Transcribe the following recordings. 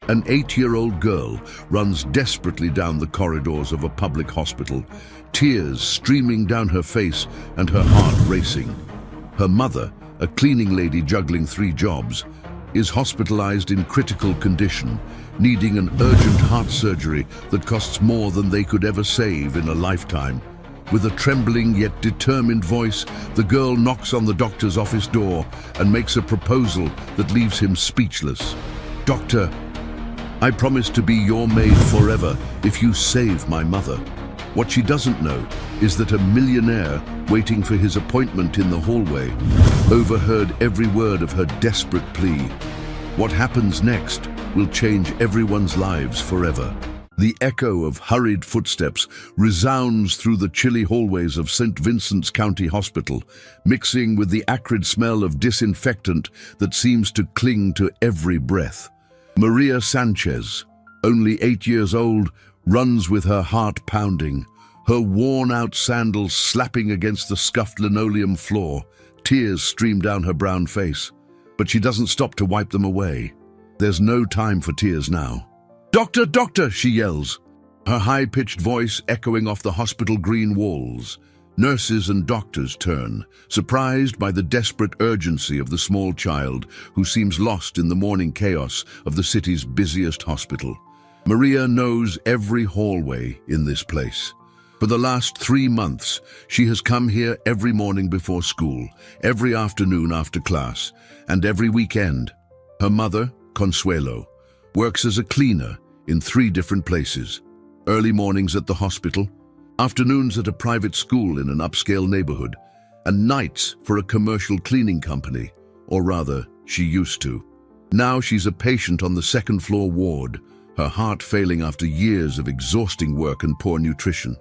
An 8-year-old girl runs desperately down the corridors of a public hospital, tears streaming down her face and her heart racing. Her mother, a cleaning lady juggling 3 jobs, is hospitalized in critical condition, needing an urgent heart surgery that costs more than they could ever save in a lifetime. With a trembling yet determined voice, the girl knocks on the doctor's office door and makes a proposal that leaves him speechless. "Doctor, I promise to be your maid forever if you save my mother." What she doesn't know is that a millionaire waiting for his appointment in the hallway overheard every word of her desperate plea. What happens next will change everyone's lives forever. The echo of hurried footsteps resounds through the chilly hallways of St. Vincent's County Hospital, mixing with the acrid smell of disinfectant that seems to cling to every breath. Maria Sanchez, only 8 years old, runs with her heart pounding, her worn-out sandals slapping against the scuffed linoleum floor. Tears stream down her brown face, but she doesn't stop to wipe them away. There's no time for tears now. "Doctor, doctor!" she yells, her high-pitched voice echoing off the hospital green walls. Nurses and doctors turn, surprised by the desperate urgency of the small child who seems lost in the morning chaos of the city's busiest hospital. Maria knows every hallway in this place. For the last 3 months, she has come here every morning before school, every afternoon after class, and every weekend. Her mother, Consuelo, works as a cleaner in 3 different places. Early mornings at the hospital, afternoons at a private school in an upscale neighborhood, and nights for a commercial cleaning company, or rather, she used to. Now she's a patient on the 2nd floor ward, her heart failing after years of exhausting work and poor nutrition.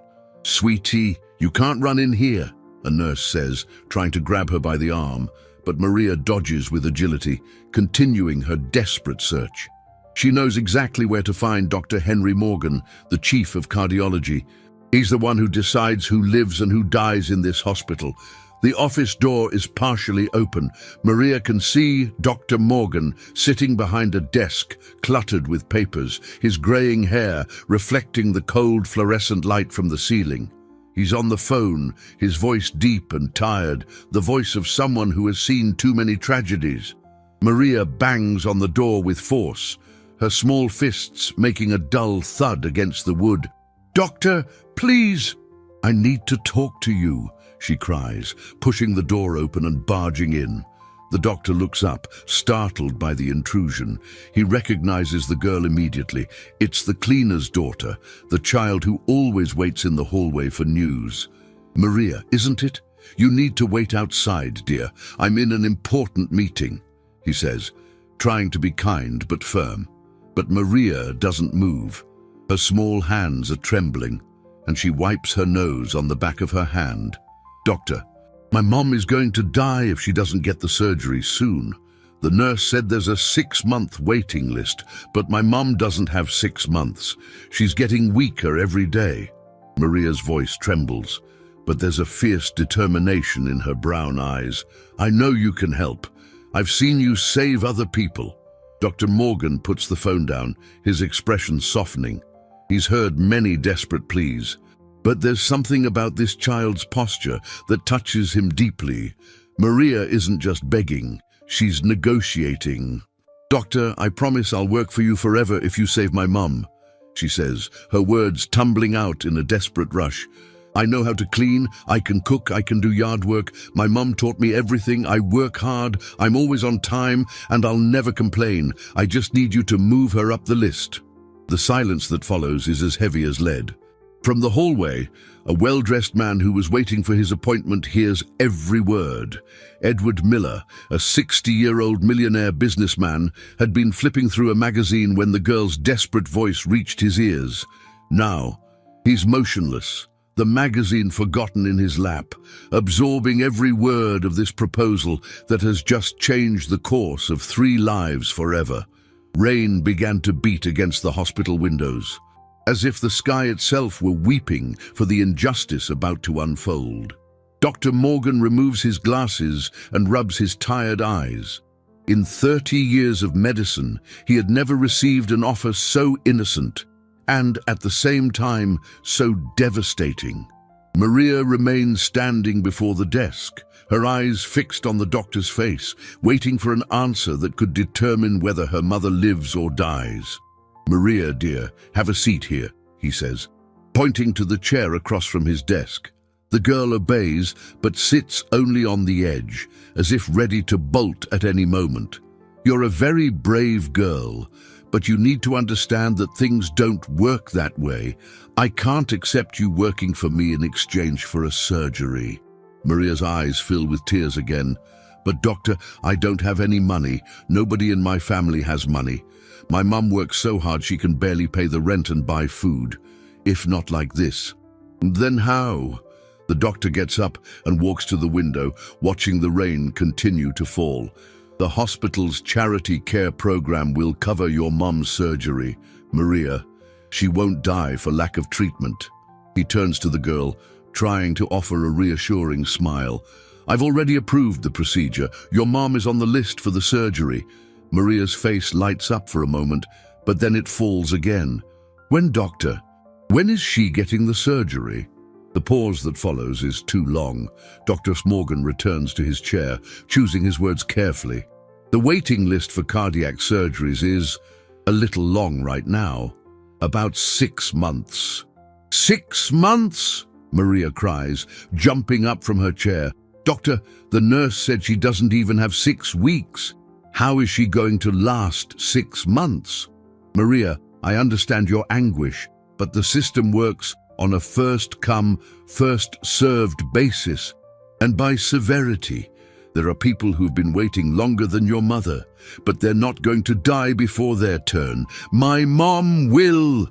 "Sweetie, you can't run in here," a nurse says, trying to grab her by the arm, but Maria dodges with agility, continuing her desperate search. She knows exactly where to find Dr. Henry Morgan, the chief of cardiology. He's the one who decides who lives and who dies in this hospital. The office door is partially open. Maria can see Dr. Morgan sitting behind a desk cluttered with papers, his graying hair reflecting the cold fluorescent light from the ceiling. He's on the phone, his voice deep and tired, the voice of someone who has seen too many tragedies. Maria bangs on the door with force, her small fists making a dull thud against the wood. "Doctor, please!" "I need to talk to you," she cries, pushing the door open and barging in. The doctor looks up, startled by the intrusion. He recognizes the girl immediately. It's the cleaner's daughter, the child who always waits in the hallway for news. "Maria, isn't it? You need to wait outside, dear. I'm in an important meeting," he says, trying to be kind but firm. But Maria doesn't move. Her small hands are trembling, and she wipes her nose on the back of her hand. "Doctor, my mom is going to die if she doesn't get the surgery soon. The nurse said there's a 6-month waiting list, but my mom doesn't have 6 months. She's getting weaker every day." Maria's voice trembles, but there's a fierce determination in her brown eyes. "I know you can help. I've seen you save other people." Dr. Morgan puts the phone down, his expression softening. He's heard many desperate pleas, but there's something about this child's posture that touches him deeply. Maria isn't just begging, she's negotiating. "Doctor, I promise I'll work for you forever if you save my mum," she says, her words tumbling out in a desperate rush. "I know how to clean, I can cook, I can do yard work. My mum taught me everything. I work hard, I'm always on time, and I'll never complain. I just need you to move her up the list." The silence that follows is as heavy as lead. From the hallway, a well-dressed man who was waiting for his appointment hears every word. Edward Miller, a 60-year-old millionaire businessman, had been flipping through a magazine when the girl's desperate voice reached his ears. Now, he's motionless, the magazine forgotten in his lap, absorbing every word of this proposal that has just changed the course of 3 lives forever. Rain began to beat against the hospital windows, as if the sky itself were weeping for the injustice about to unfold. Dr. Morgan removes his glasses and rubs his tired eyes. In 30 years of medicine, he had never received an offer so innocent and, at the same time, so devastating. Maria remained standing before the desk, her eyes fixed on the doctor's face, waiting for an answer that could determine whether her mother lives or dies. "Maria, dear, have a seat here," he says, pointing to the chair across from his desk. The girl obeys, but sits only on the edge, as if ready to bolt at any moment. "You're a very brave girl, but you need to understand that things don't work that way. I can't accept you working for me in exchange for a surgery." Maria's eyes fill with tears again. "But doctor, I don't have any money. Nobody in my family has money. My mum works so hard she can barely pay the rent and buy food. If not like this." "Then how?" The doctor gets up and walks to the window, watching the rain continue to fall. "The hospital's charity care program will cover your mum's surgery, Maria. She won't die for lack of treatment." He turns to the girl, trying to offer a reassuring smile. "I've already approved the procedure. Your mom is on the list for the surgery." Maria's face lights up for a moment, but then it falls again. "When, doctor? When is she getting the surgery?" The pause that follows is too long. Dr. Morgan returns to his chair, choosing his words carefully. "The waiting list for cardiac surgeries is a little long right now. About 6 months. 6 months? Maria cries, jumping up from her chair. "Doctor, the nurse said she doesn't even have 6 weeks. How is she going to last 6 months? Maria, I understand your anguish, but the system works on a first-come, first-served basis. And by severity, there are people who've been waiting longer than your mother, but they're not going to die before their turn. My mom will."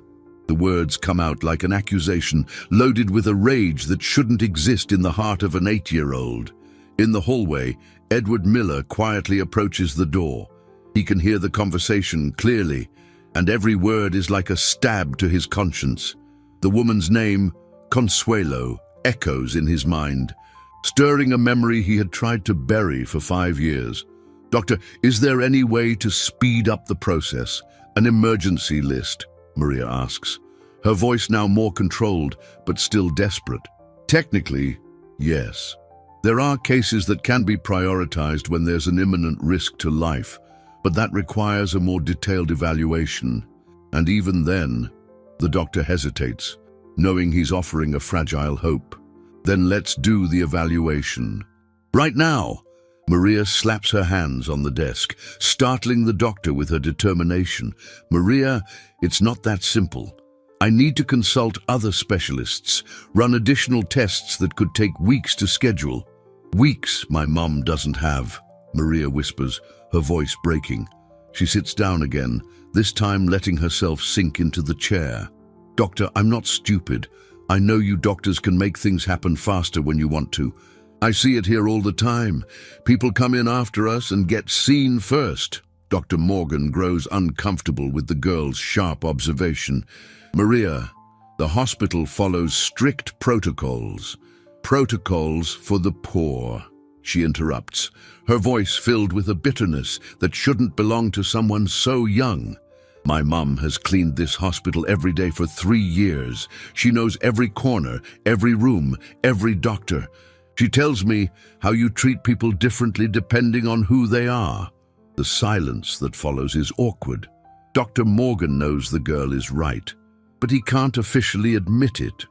The words come out like an accusation, loaded with a rage that shouldn't exist in the heart of an 8-year-old. In the hallway, Edward Miller quietly approaches the door. He can hear the conversation clearly, and every word is like a stab to his conscience. The woman's name, Consuelo, echoes in his mind, stirring a memory he had tried to bury for 5 years. "Doctor, is there any way to speed up the process? An emergency list?" Maria asks, her voice now more controlled, but still desperate. "Technically, yes. There are cases that can be prioritized when there's an imminent risk to life, but that requires a more detailed evaluation. And even then," the doctor hesitates, knowing he's offering a fragile hope. "Then let's do the evaluation. Right now." Maria slaps her hands on the desk, startling the doctor with her determination. "Maria, it's not that simple. I need to consult other specialists, run additional tests that could take weeks to schedule." "Weeks my mum doesn't have," Maria whispers, her voice breaking. She sits down again, this time letting herself sink into the chair. "Doctor, I'm not stupid. I know you doctors can make things happen faster when you want to. I see it here all the time. People come in after us and get seen first." Dr. Morgan grows uncomfortable with the girl's sharp observation. "Maria, the hospital follows strict protocols. Protocols for the poor," she interrupts, her voice filled with a bitterness that shouldn't belong to someone so young. "My mum has cleaned this hospital every day for 3 years. She knows every corner, every room, every doctor. She tells me how you treat people differently depending on who they are." The silence that follows is awkward. Dr. Morgan knows the girl is right, but he can't officially admit it.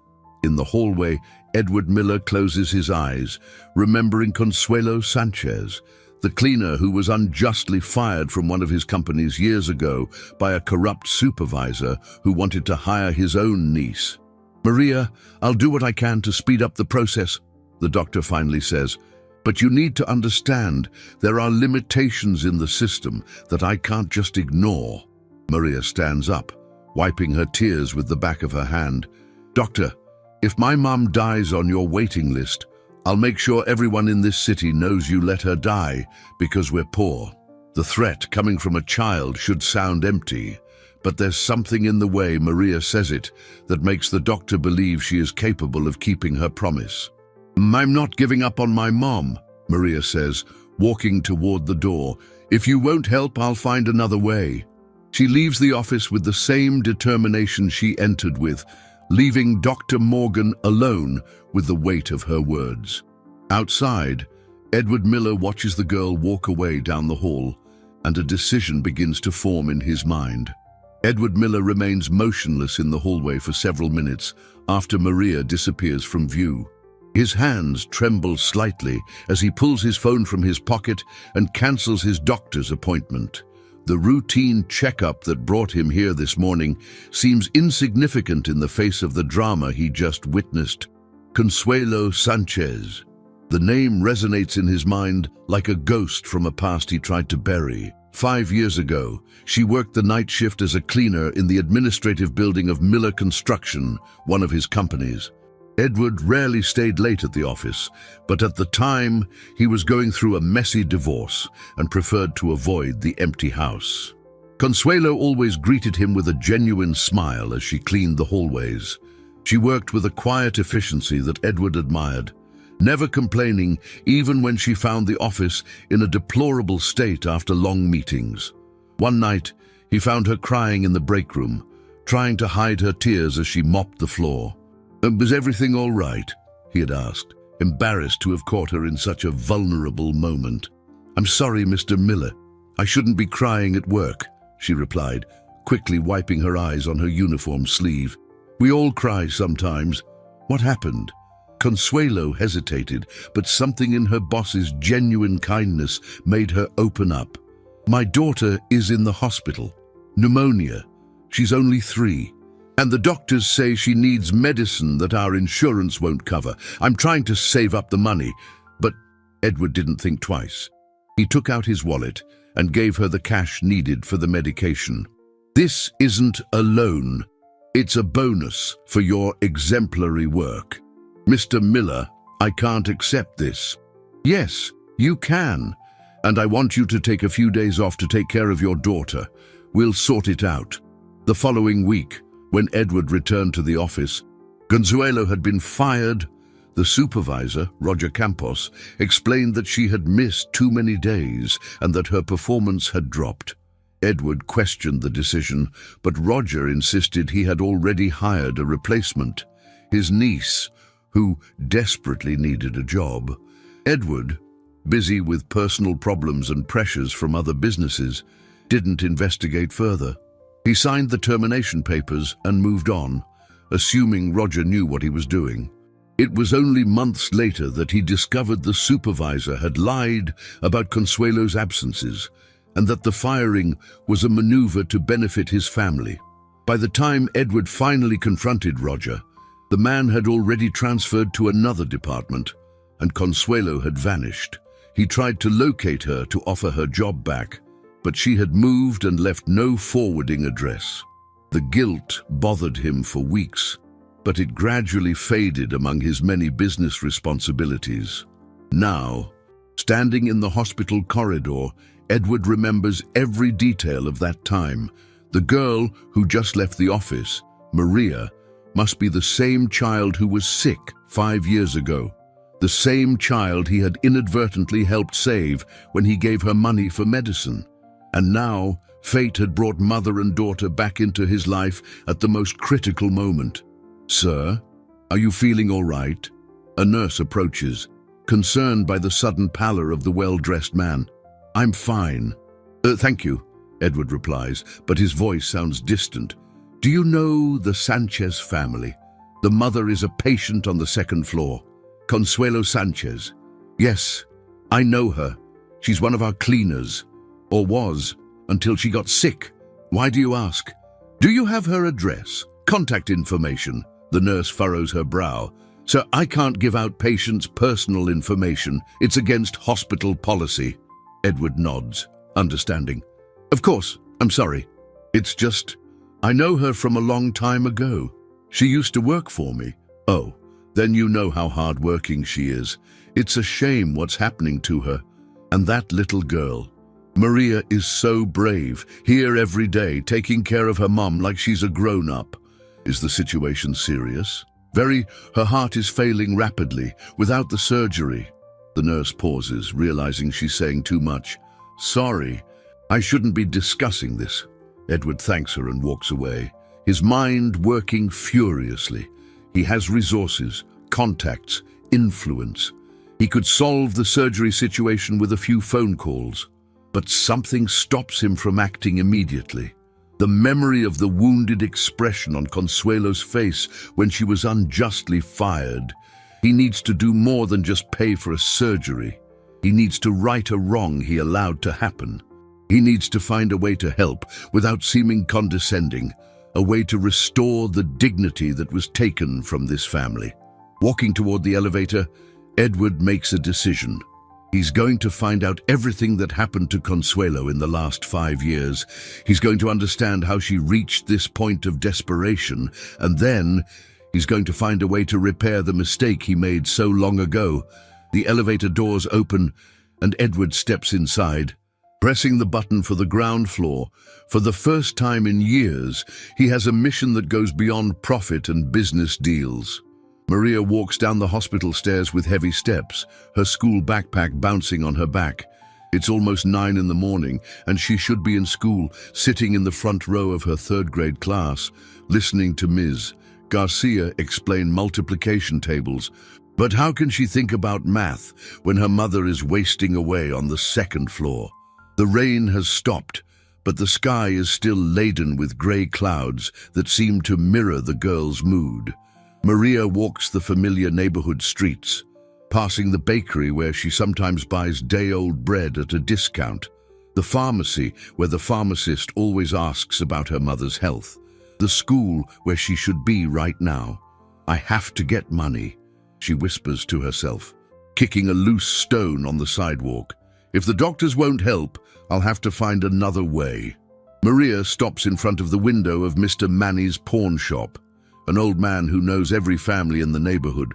In the hallway, Edward Miller closes his eyes, remembering Consuelo Sanchez, the cleaner who was unjustly fired from one of his companies years ago by a corrupt supervisor who wanted to hire his own niece. "Maria, I'll do what I can to speed up the process," the doctor finally says. "But you need to understand there are limitations in the system that I can't just ignore." Maria stands up, wiping her tears with the back of her hand. "Doctor, if my mum dies on your waiting list, I'll make sure everyone in this city knows you let her die because we're poor." The threat coming from a child should sound empty, but there's something in the way Maria says it that makes the doctor believe she is capable of keeping her promise. "I'm not giving up on my mom," Maria says, walking toward the door. If you won't help, I'll find another way. She leaves the office with the same determination she entered with, leaving Dr. Morgan alone with the weight of her words. Outside, Edward Miller watches the girl walk away down the hall, and a decision begins to form in his mind. Edward Miller remains motionless in the hallway for several minutes after Maria disappears from view. His hands tremble slightly as he pulls his phone from his pocket and cancels his doctor's appointment. The routine checkup that brought him here this morning seems insignificant in the face of the drama he just witnessed. Consuelo Sanchez. The name resonates in his mind like a ghost from a past he tried to bury. 5 years ago, she worked the night shift as a cleaner in the administrative building of Miller Construction, one of his companies. Edward rarely stayed late at the office, but at the time, he was going through a messy divorce and preferred to avoid the empty house. Consuelo always greeted him with a genuine smile as she cleaned the hallways. She worked with a quiet efficiency that Edward admired, never complaining even when she found the office in a deplorable state after long meetings. One night, he found her crying in the break room, trying to hide her tears as she mopped the floor. Was everything all right? He had asked, embarrassed to have caught her in such a vulnerable moment. I'm sorry, Mr. Miller. I shouldn't be crying at work, she replied, quickly wiping her eyes on her uniform sleeve. We all cry sometimes. What happened? Consuelo hesitated, but something in her boss's genuine kindness made her open up. My daughter is in the hospital. Pneumonia. She's only 3. And the doctors say she needs medicine that our insurance won't cover. I'm trying to save up the money, but Edward didn't think twice. He took out his wallet and gave her the cash needed for the medication. This isn't a loan. It's a bonus for your exemplary work. Mr. Miller, I can't accept this. Yes, you can. And I want you to take a few days off to take care of your daughter. We'll sort it out. The following week, when Edward returned to the office, Consuelo had been fired. The supervisor, Roger Campos, explained that she had missed too many days and that her performance had dropped. Edward questioned the decision, but Roger insisted he had already hired a replacement, his niece, who desperately needed a job. Edward, busy with personal problems and pressures from other businesses, didn't investigate further. He signed the termination papers and moved on, assuming Roger knew what he was doing. It was only months later that he discovered the supervisor had lied about Consuelo's absences and that the firing was a maneuver to benefit his family. By the time Edward finally confronted Roger, the man had already transferred to another department, and Consuelo had vanished. He tried to locate her to offer her job back, but she had moved and left no forwarding address. The guilt bothered him for weeks, but it gradually faded among his many business responsibilities. Now, standing in the hospital corridor, Edward remembers every detail of that time. The girl who just left the office, Maria, must be the same child who was sick 5 years ago. The same child he had inadvertently helped save when he gave her money for medicine. And now, fate had brought mother and daughter back into his life at the most critical moment. Sir, are you feeling all right? A nurse approaches, concerned by the sudden pallor of the well-dressed man. I'm fine. Thank you, Edward replies, but his voice sounds distant. Do you know the Sanchez family? The mother is a patient on the 2nd floor. Consuelo Sanchez. Yes, I know her. She's one of our cleaners. Or was, until she got sick. Why do you ask? Do you have her address, contact information? The nurse furrows her brow. Sir, I can't give out patients' personal information. It's against hospital policy. Edward nods, understanding. Of course, I'm sorry. It's just, I know her from a long time ago. She used to work for me. Oh, then you know how hard-working she is. It's a shame what's happening to her. And that little girl. Maria is so brave, here every day, taking care of her mom like she's a grown-up. Is the situation serious? Very. Her heart is failing rapidly, without the surgery. The nurse pauses, realizing she's saying too much. Sorry, I shouldn't be discussing this. Edward thanks her and walks away, his mind working furiously. He has resources, contacts, influence. He could solve the surgery situation with a few phone calls, but something stops him from acting immediately. The memory of the wounded expression on Consuelo's face when she was unjustly fired. He needs to do more than just pay for a surgery. He needs to right a wrong he allowed to happen. He needs to find a way to help without seeming condescending, a way to restore the dignity that was taken from this family. Walking toward the elevator, Edward makes a decision. He's going to find out everything that happened to Consuelo in the last 5 years. He's going to understand how she reached this point of desperation, and then he's going to find a way to repair the mistake he made so long ago. The elevator doors open, and Edward steps inside. Pressing the button for the ground floor, for the first time in years, he has a mission that goes beyond profit and business deals. Maria walks down the hospital stairs with heavy steps, her school backpack bouncing on her back. It's almost 9 in the morning, and she should be in school, sitting in the front row of her 3rd grade class, listening to Ms. Garcia explain multiplication tables. But how can she think about math when her mother is wasting away on the 2nd floor? The rain has stopped, but the sky is still laden with grey clouds that seem to mirror the girl's mood. Maria walks the familiar neighborhood streets, passing the bakery where she sometimes buys day-old bread at a discount, the pharmacy where the pharmacist always asks about her mother's health, the school where she should be right now. I have to get money, she whispers to herself, kicking a loose stone on the sidewalk. If the doctors won't help, I'll have to find another way. Maria stops in front of the window of Mr. Manny's pawn shop, an old man who knows every family in the neighborhood.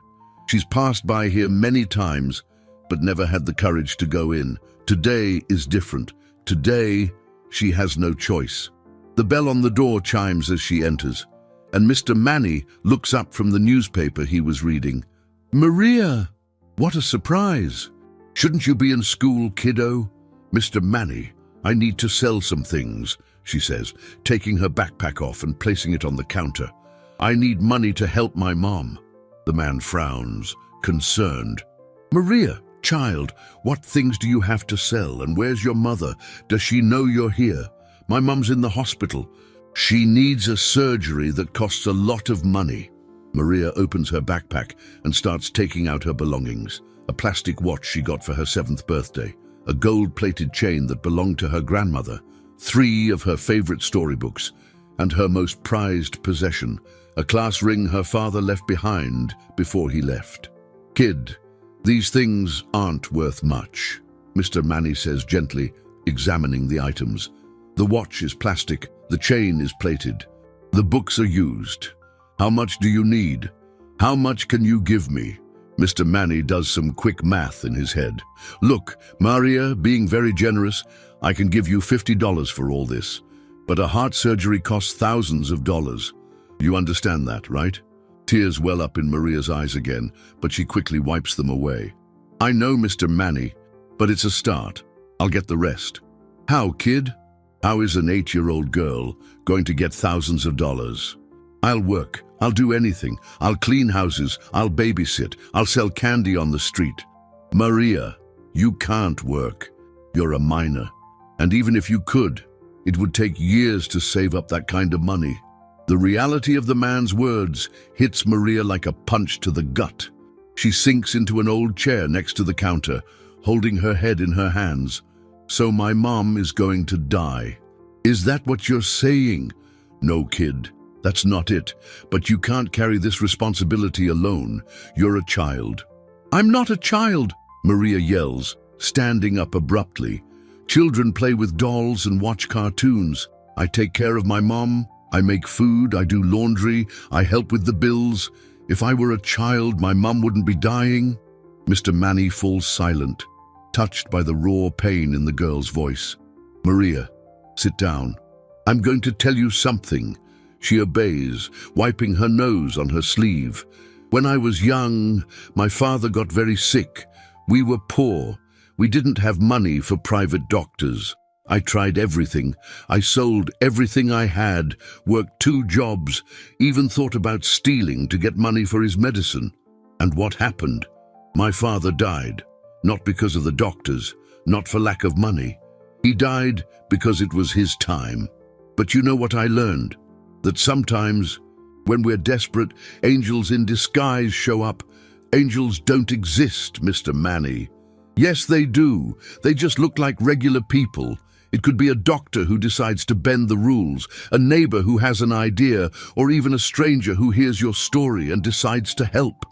She's passed by here many times, but never had the courage to go in. Today is different. Today, she has no choice. The bell on the door chimes as she enters, and Mr. Manny looks up from the newspaper he was reading. Maria! What a surprise! Shouldn't you be in school, kiddo? Mr. Manny, I need to sell some things, she says, taking her backpack off and placing it on the counter. I need money to help my mom. The man frowns, concerned. Maria, child, what things do you have to sell, and where's your mother? Does she know you're here? My mom's in the hospital. She needs a surgery that costs a lot of money. Maria opens her backpack and starts taking out her belongings. A plastic watch she got for her 7th birthday, a gold-plated chain that belonged to her grandmother, 3 of her favorite storybooks, and her most prized possession, a class ring her father left behind before he left. Kid, these things aren't worth much, Mr. Manny says gently, examining the items. The watch is plastic, the chain is plated. The books are used. How much do you need? How much can you give me? Mr. Manny does some quick math in his head. Look, Maria, being very generous, I can give you $50 for all this. But a heart surgery costs thousands of dollars. You understand that, right? Tears well up in Maria's eyes again, but she quickly wipes them away. I know, Mr. Manny, but it's a start. I'll get the rest. How, kid? How is an 8-year-old girl going to get thousands of dollars? I'll work. I'll do anything. I'll clean houses. I'll babysit. I'll sell candy on the street. Maria, you can't work. You're a minor. And even if you could, it would take years to save up that kind of money. The reality of the man's words hits Maria like a punch to the gut. She sinks into an old chair next to the counter, holding her head in her hands. So my mom is going to die. Is that what you're saying? No, kid. That's not it. But you can't carry this responsibility alone. You're a child. I'm not a child, Maria yells, standing up abruptly. Children play with dolls and watch cartoons. I take care of my mom. I make food. I do laundry. I help with the bills. If I were a child, my mom wouldn't be dying. Mr. Manny falls silent, touched by the raw pain in the girl's voice. Maria, sit down. I'm going to tell you something. She obeys, wiping her nose on her sleeve. When I was young, my father got very sick. We were poor. We didn't have money for private doctors. I tried everything. I sold everything I had, worked 2 jobs, even thought about stealing to get money for his medicine. And what happened? My father died, not because of the doctors, not for lack of money. He died because it was his time. But you know what I learned? That sometimes, when we're desperate, angels in disguise show up. Angels don't exist, Mr. Manny. Yes, they do. They just look like regular people. It could be a doctor who decides to bend the rules, a neighbor who has an idea, or even a stranger who hears your story and decides to help.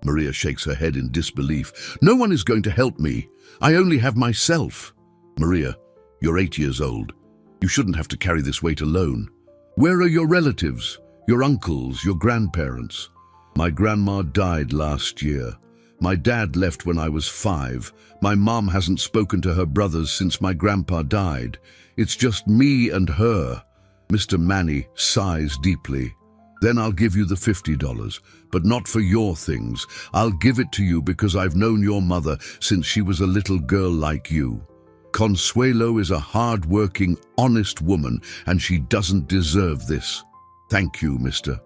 Maria shakes her head in disbelief. No one is going to help me. I only have myself. Maria, you're 8 years old. You shouldn't have to carry this weight alone. Where are your relatives? Your uncles, your grandparents? My grandma died last year. My dad left when I was 5. My mom hasn't spoken to her brothers since my grandpa died. It's just me and her. Mr. Manny sighs deeply. Then I'll give you the $50, but not for your things. I'll give it to you because I've known your mother since she was a little girl like you. Consuelo is a hard-working, honest woman, and she doesn't deserve this. Thank you, Mr.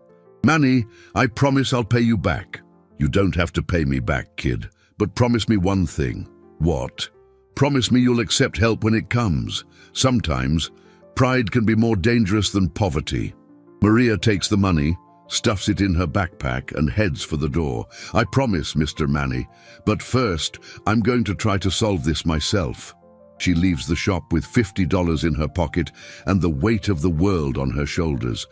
Manny, I promise I'll pay you back. You don't have to pay me back, kid, but promise me one thing. What? Promise me you'll accept help when it comes. Sometimes, pride can be more dangerous than poverty. Maria takes the money, stuffs it in her backpack, and heads for the door. I promise, Mr. Manny, but first, I'm going to try to solve this myself. She leaves the shop with $50 in her pocket and the weight of the world on her shoulders.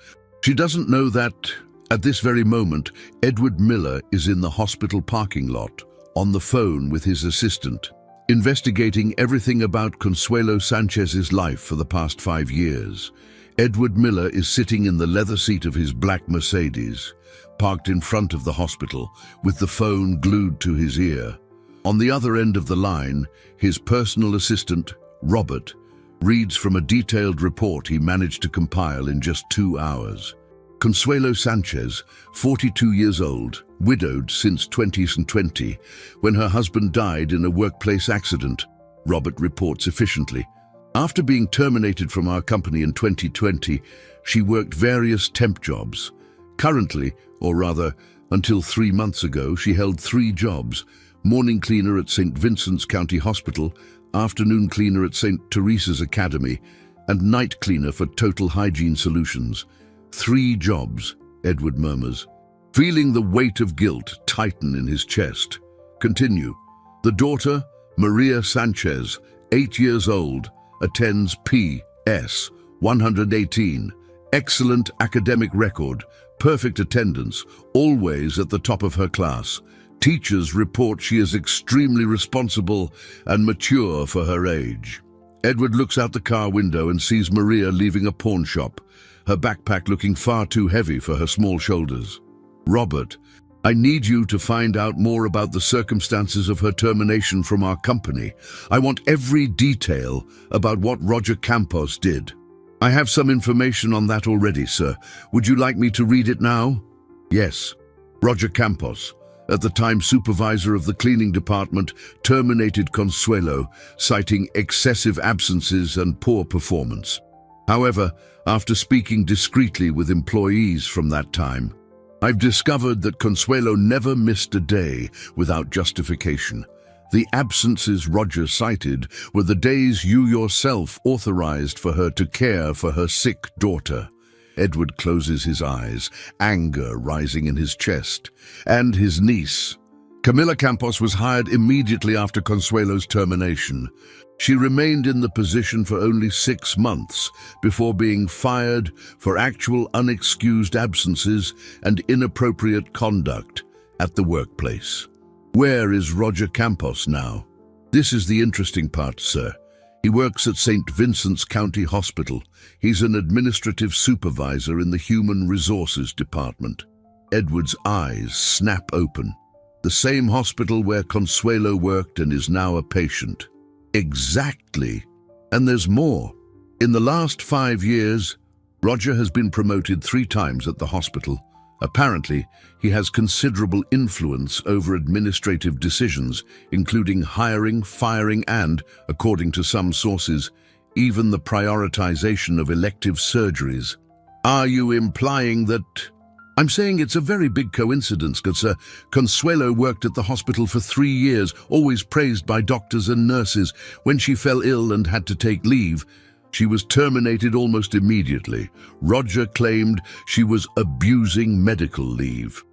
She doesn't know that, at this very moment, Edward Miller is in the hospital parking lot, on the phone with his assistant, investigating everything about Consuelo Sanchez's life for the past 5 years. Edward Miller is sitting in the leather seat of his black Mercedes, parked in front of the hospital, with the phone glued to his ear. On the other end of the line, his personal assistant, Robert, reads from a detailed report he managed to compile in just 2 hours. Consuelo Sanchez, 42 years old, widowed since 2020, when her husband died in a workplace accident, Robert reports efficiently. After being terminated from our company in 2020, she worked various temp jobs. Currently, or rather, until 3 months ago, she held 3 jobs: morning cleaner at St. Vincent's County Hospital, afternoon cleaner at St. Teresa's Academy, and night cleaner for Total Hygiene Solutions. 3 jobs, Edward murmurs, feeling the weight of guilt tighten in his chest. Continue. The daughter, Maria Sanchez, 8 years old, attends P.S. 118. Excellent academic record, perfect attendance, always at the top of her class. Teachers report she is extremely responsible and mature for her age. Edward looks out the car window and sees Maria leaving a pawn shop, her backpack looking far too heavy for her small shoulders. Robert, I need you to find out more about the circumstances of her termination from our company. I want every detail about what Roger Campos did. I have some information on that already, sir. Would you like me to read it now? Yes. Roger Campos, at the time supervisor of the cleaning department, terminated Consuelo, citing excessive absences and poor performance. However, after speaking discreetly with employees from that time, I've discovered that Consuelo never missed a day without justification. The absences Roger cited were the days you yourself authorized for her to care for her sick daughter. Edward closes his eyes, anger rising in his chest. And his niece. Camila Campos was hired immediately after Consuelo's termination. She remained in the position for only 6 months before being fired for actual unexcused absences and inappropriate conduct at the workplace. Where is Roger Campos now? This is the interesting part, sir. He works at St. Vincent's County Hospital. He's an administrative supervisor in the Human Resources Department. Edward's eyes snap open. The same hospital where Consuelo worked and is now a patient. Exactly. And there's more. In the last 5 years, Roger has been promoted 3 times at the hospital, Apparently, he has considerable influence over administrative decisions, including hiring, firing, and, according to some sources, even the prioritization of elective surgeries. Are you implying that... I'm saying it's a very big coincidence, good sir. Consuelo worked at the hospital for 3 years, always praised by doctors and nurses. When she fell ill and had to take leave, she was terminated almost immediately. Roger claimed she was abusing medical leave.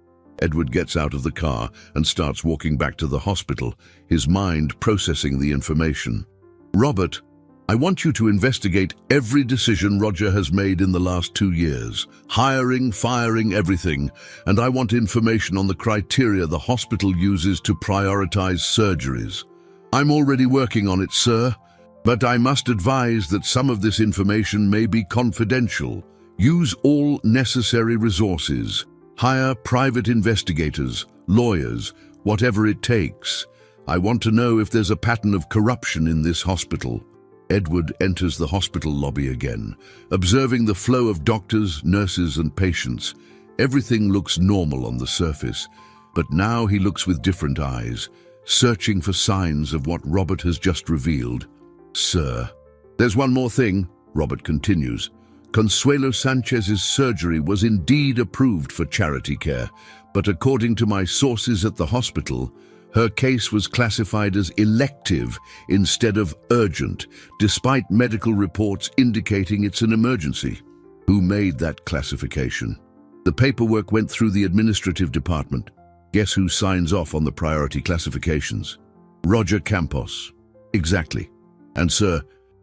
Edward gets out of the car and starts walking back to the hospital, his mind processing the information. Robert, I want you to investigate every decision Roger has made in the last 2 years. Hiring, firing, everything. And I want information on the criteria the hospital uses to prioritize surgeries. I'm already working on it, sir. But I must advise that some of this information may be confidential. Use all necessary resources. Hire private investigators, lawyers, whatever it takes. I want to know if there's a pattern of corruption in this hospital. Edward enters the hospital lobby again, observing the flow of doctors, nurses, and patients. Everything looks normal on the surface, but now he looks with different eyes, searching for signs of what Robert has just revealed. Sir, there's one more thing, Robert continues. Consuelo Sanchez's surgery was indeed approved for charity care, but according to my sources at the hospital, her case was classified as elective instead of urgent, despite medical reports indicating it's an emergency. Who made that classification? The paperwork went through the administrative department. Guess who signs off on the priority classifications? Roger Campos. Exactly. And sir,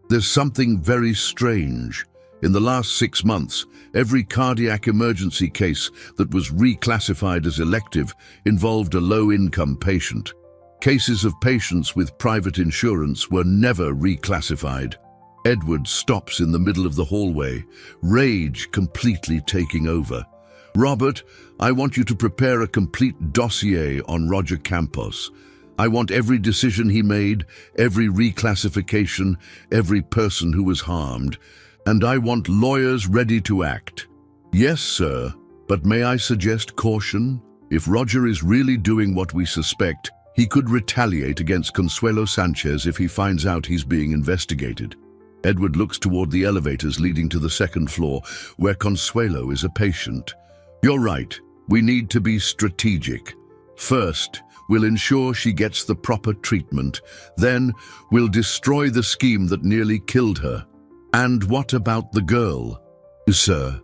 there's something very strange. In the last 6 months, every cardiac emergency case that was reclassified as elective involved a low-income patient. Cases of patients with private insurance were never reclassified. Edward stops in the middle of the hallway, rage completely taking over. Robert, I want you to prepare a complete dossier on Roger Campos. I want every decision he made, every reclassification, every person who was harmed. And I want lawyers ready to act. Yes, sir, but may I suggest caution? If Roger is really doing what we suspect, he could retaliate against Consuelo Sanchez if he finds out he's being investigated. Edward looks toward the elevators leading to the 2nd floor, where Consuelo is a patient. You're right, we need to be strategic. First, we'll ensure she gets the proper treatment. Then, we'll destroy the scheme that nearly killed her. And what about the girl? Sir,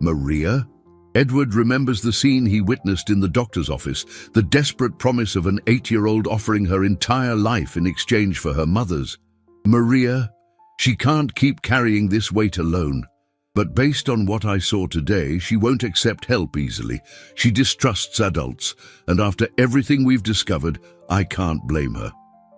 Maria? Edward remembers the scene he witnessed in the doctor's office, the desperate promise of an 8-year-old offering her entire life in exchange for her mother's. Maria, she can't keep carrying this weight alone. But based on what I saw today, she won't accept help easily. She distrusts adults, and after everything we've discovered, I can't blame her.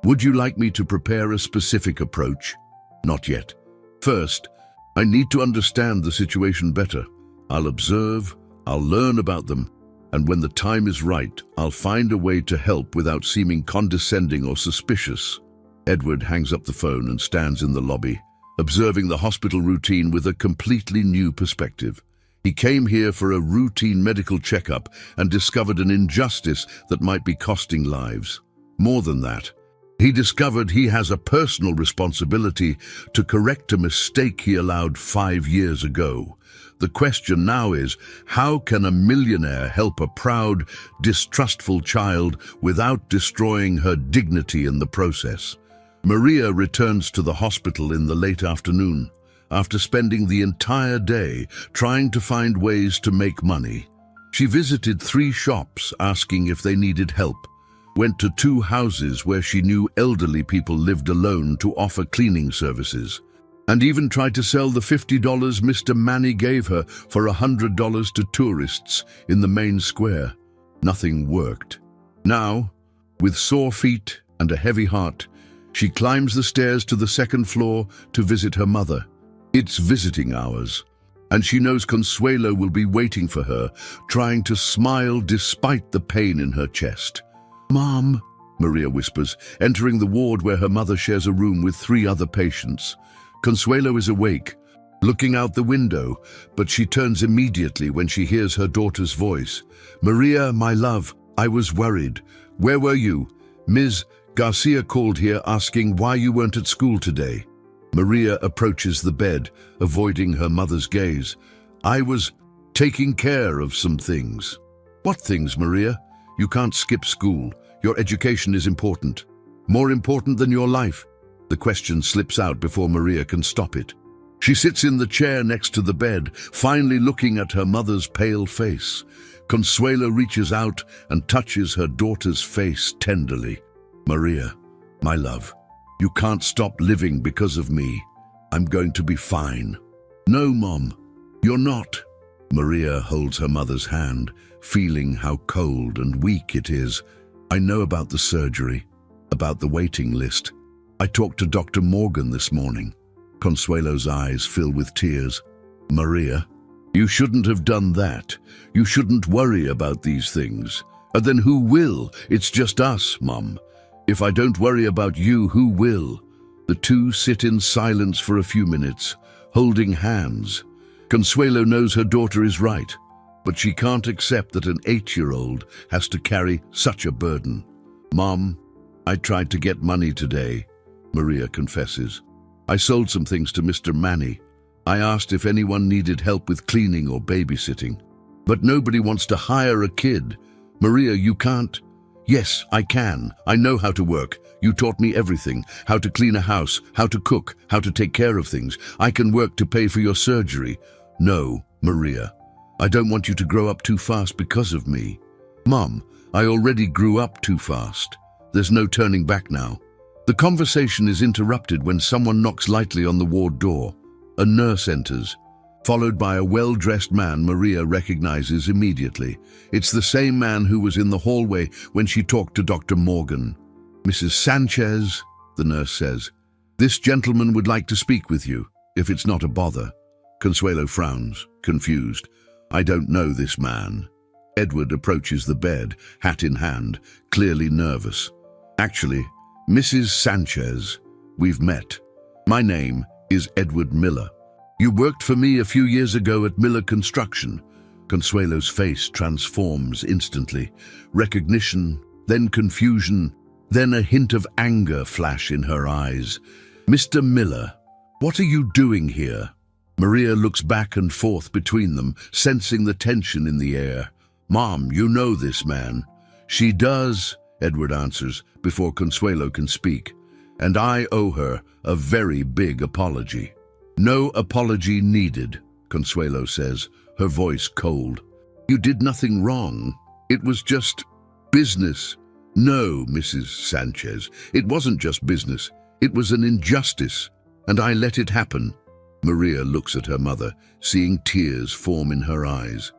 Would you like me to prepare a specific approach? Not yet. First, I need to understand the situation better. I'll observe, I'll learn about them, and when the time is right, I'll find a way to help without seeming condescending or suspicious. Edward hangs up the phone and stands in the lobby, observing the hospital routine with a completely new perspective. He came here for a routine medical checkup and discovered an injustice that might be costing lives. More than that, he discovered he has a personal responsibility to correct a mistake he allowed 5 years ago. The question now is, how can a millionaire help a proud, distrustful child without destroying her dignity in the process? Maria returns to the hospital in the late afternoon, after spending the entire day trying to find ways to make money. She visited 3 shops asking if they needed help, went to 2 houses where she knew elderly people lived alone to offer cleaning services, and even tried to sell the $50 Mr. Manny gave her for $100 to tourists in the main square. Nothing worked. Now, with sore feet and a heavy heart, she climbs the stairs to the 2nd floor to visit her mother. It's visiting hours, and she knows Consuelo will be waiting for her, trying to smile despite the pain in her chest. "Mom," Maria whispers, entering the ward where her mother shares a room with 3 other patients. Consuelo is awake, looking out the window, but she turns immediately when she hears her daughter's voice. "Maria, my love, I was worried. Where were you? Ms. Garcia called here asking why you weren't at school today." Maria approaches the bed, avoiding her mother's gaze. "I was taking care of some things." "What things, Maria? You can't skip school. Your education is important. More important than your life." The question slips out before Maria can stop it. She sits in the chair next to the bed, finally looking at her mother's pale face. Consuelo reaches out and touches her daughter's face tenderly. "Maria, my love, you can't stop living because of me. I'm going to be fine." "No, Mom, you're not." Maria holds her mother's hand, feeling how cold and weak it is. "I know about the surgery, about the waiting list. I talked to Dr. Morgan this morning." Consuelo's eyes fill with tears. "Maria, you shouldn't have done that. You shouldn't worry about these things. And then who will? It's just us, Mom. If I don't worry about you, who will?" The two sit in silence for a few minutes, holding hands. Consuelo knows her daughter is right, but she can't accept that an 8-year-old has to carry such a burden. "Mom, I tried to get money today," Maria confesses. "I sold some things to Mr. Manny. I asked if anyone needed help with cleaning or babysitting. But nobody wants to hire a kid. Maria, you can't." "Yes, I can. I know how to work. You taught me everything. How to clean a house, how to cook, how to take care of things. I can work to pay for your surgery." "No, Maria. I don't want you to grow up too fast because of me." "Mom, I already grew up too fast. There's no turning back now." The conversation is interrupted when someone knocks lightly on the ward door. A nurse enters, followed by a well-dressed man Maria recognizes immediately. It's the same man who was in the hallway when she talked to Dr. Morgan. "Mrs. Sanchez," the nurse says, "this gentleman would like to speak with you, if it's not a bother." Consuelo frowns, confused. "I don't know this man." Edward approaches the bed, hat in hand, clearly nervous. "Actually, Mrs. Sanchez, we've met. My name is Edward Miller. You worked for me a few years ago at Miller Construction." Consuelo's face transforms instantly. Recognition, then confusion, then a hint of anger flash in her eyes. "Mr. Miller, what are you doing here?" Maria looks back and forth between them, sensing the tension in the air. "Mom, you know this man." "She does," Edward answers before Consuelo can speak. "And I owe her a very big apology." "No apology needed," Consuelo says, her voice cold. "You did nothing wrong. It was just business." "No, Mrs. Sanchez, it wasn't just business. It was an injustice, and I let it happen." Maria looks at her mother, seeing tears form in her eyes.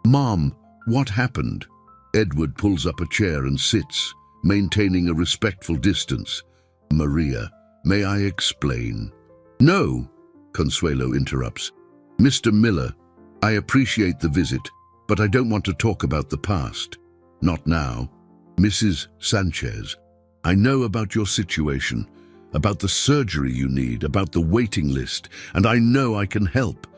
"Mom, what happened?" Edward pulls up a chair and sits, maintaining a respectful distance. "Maria, may I explain?" "No," Consuelo interrupts. "Mr. Miller, I appreciate the visit, but I don't want to talk about the past. Not now. Mrs. Sanchez, I know about your situation, about the surgery you need, about the waiting list, and I know I can help."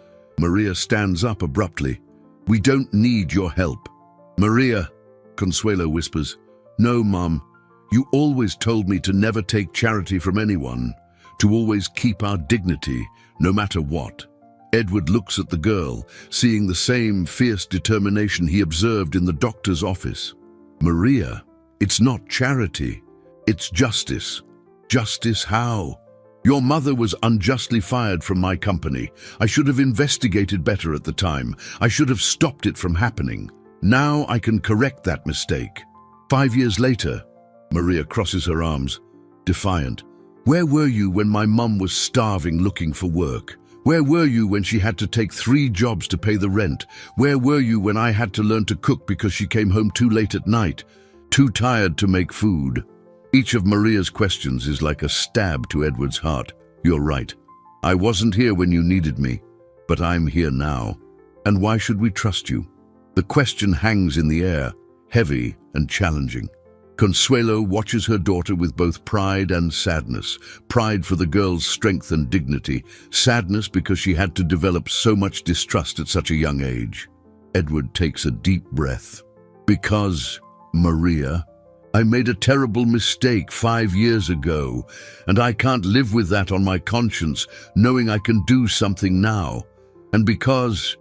Maria stands up abruptly. "We don't need your help." "Maria," Consuelo whispers. "No, Mom. You always told me to never take charity from anyone, to always keep our dignity, no matter what." Edward looks at the girl, seeing the same fierce determination he observed in the doctor's office. "Maria, it's not charity. It's justice." "Justice how?" "Your mother was unjustly fired from my company. I should have investigated better at the time. I should have stopped it from happening. Now I can correct that mistake." 5 years later, Maria crosses her arms, defiant. "Where were you when my mum was starving looking for work? Where were you when she had to take 3 jobs to pay the rent? Where were you when I had to learn to cook because she came home too late at night, too tired to make food?" Each of Maria's questions is like a stab to Edward's heart. "You're right. I wasn't here when you needed me, but I'm here now. And why should we trust you?" The question hangs in the air, heavy and challenging. Consuelo watches her daughter with both pride and sadness. Pride for the girl's strength and dignity, sadness because she had to develop so much distrust at such a young age. Edward takes a deep breath. Because, Maria, I made a terrible mistake 5 years ago, and I can't live with that on my conscience, knowing I can do something now. And because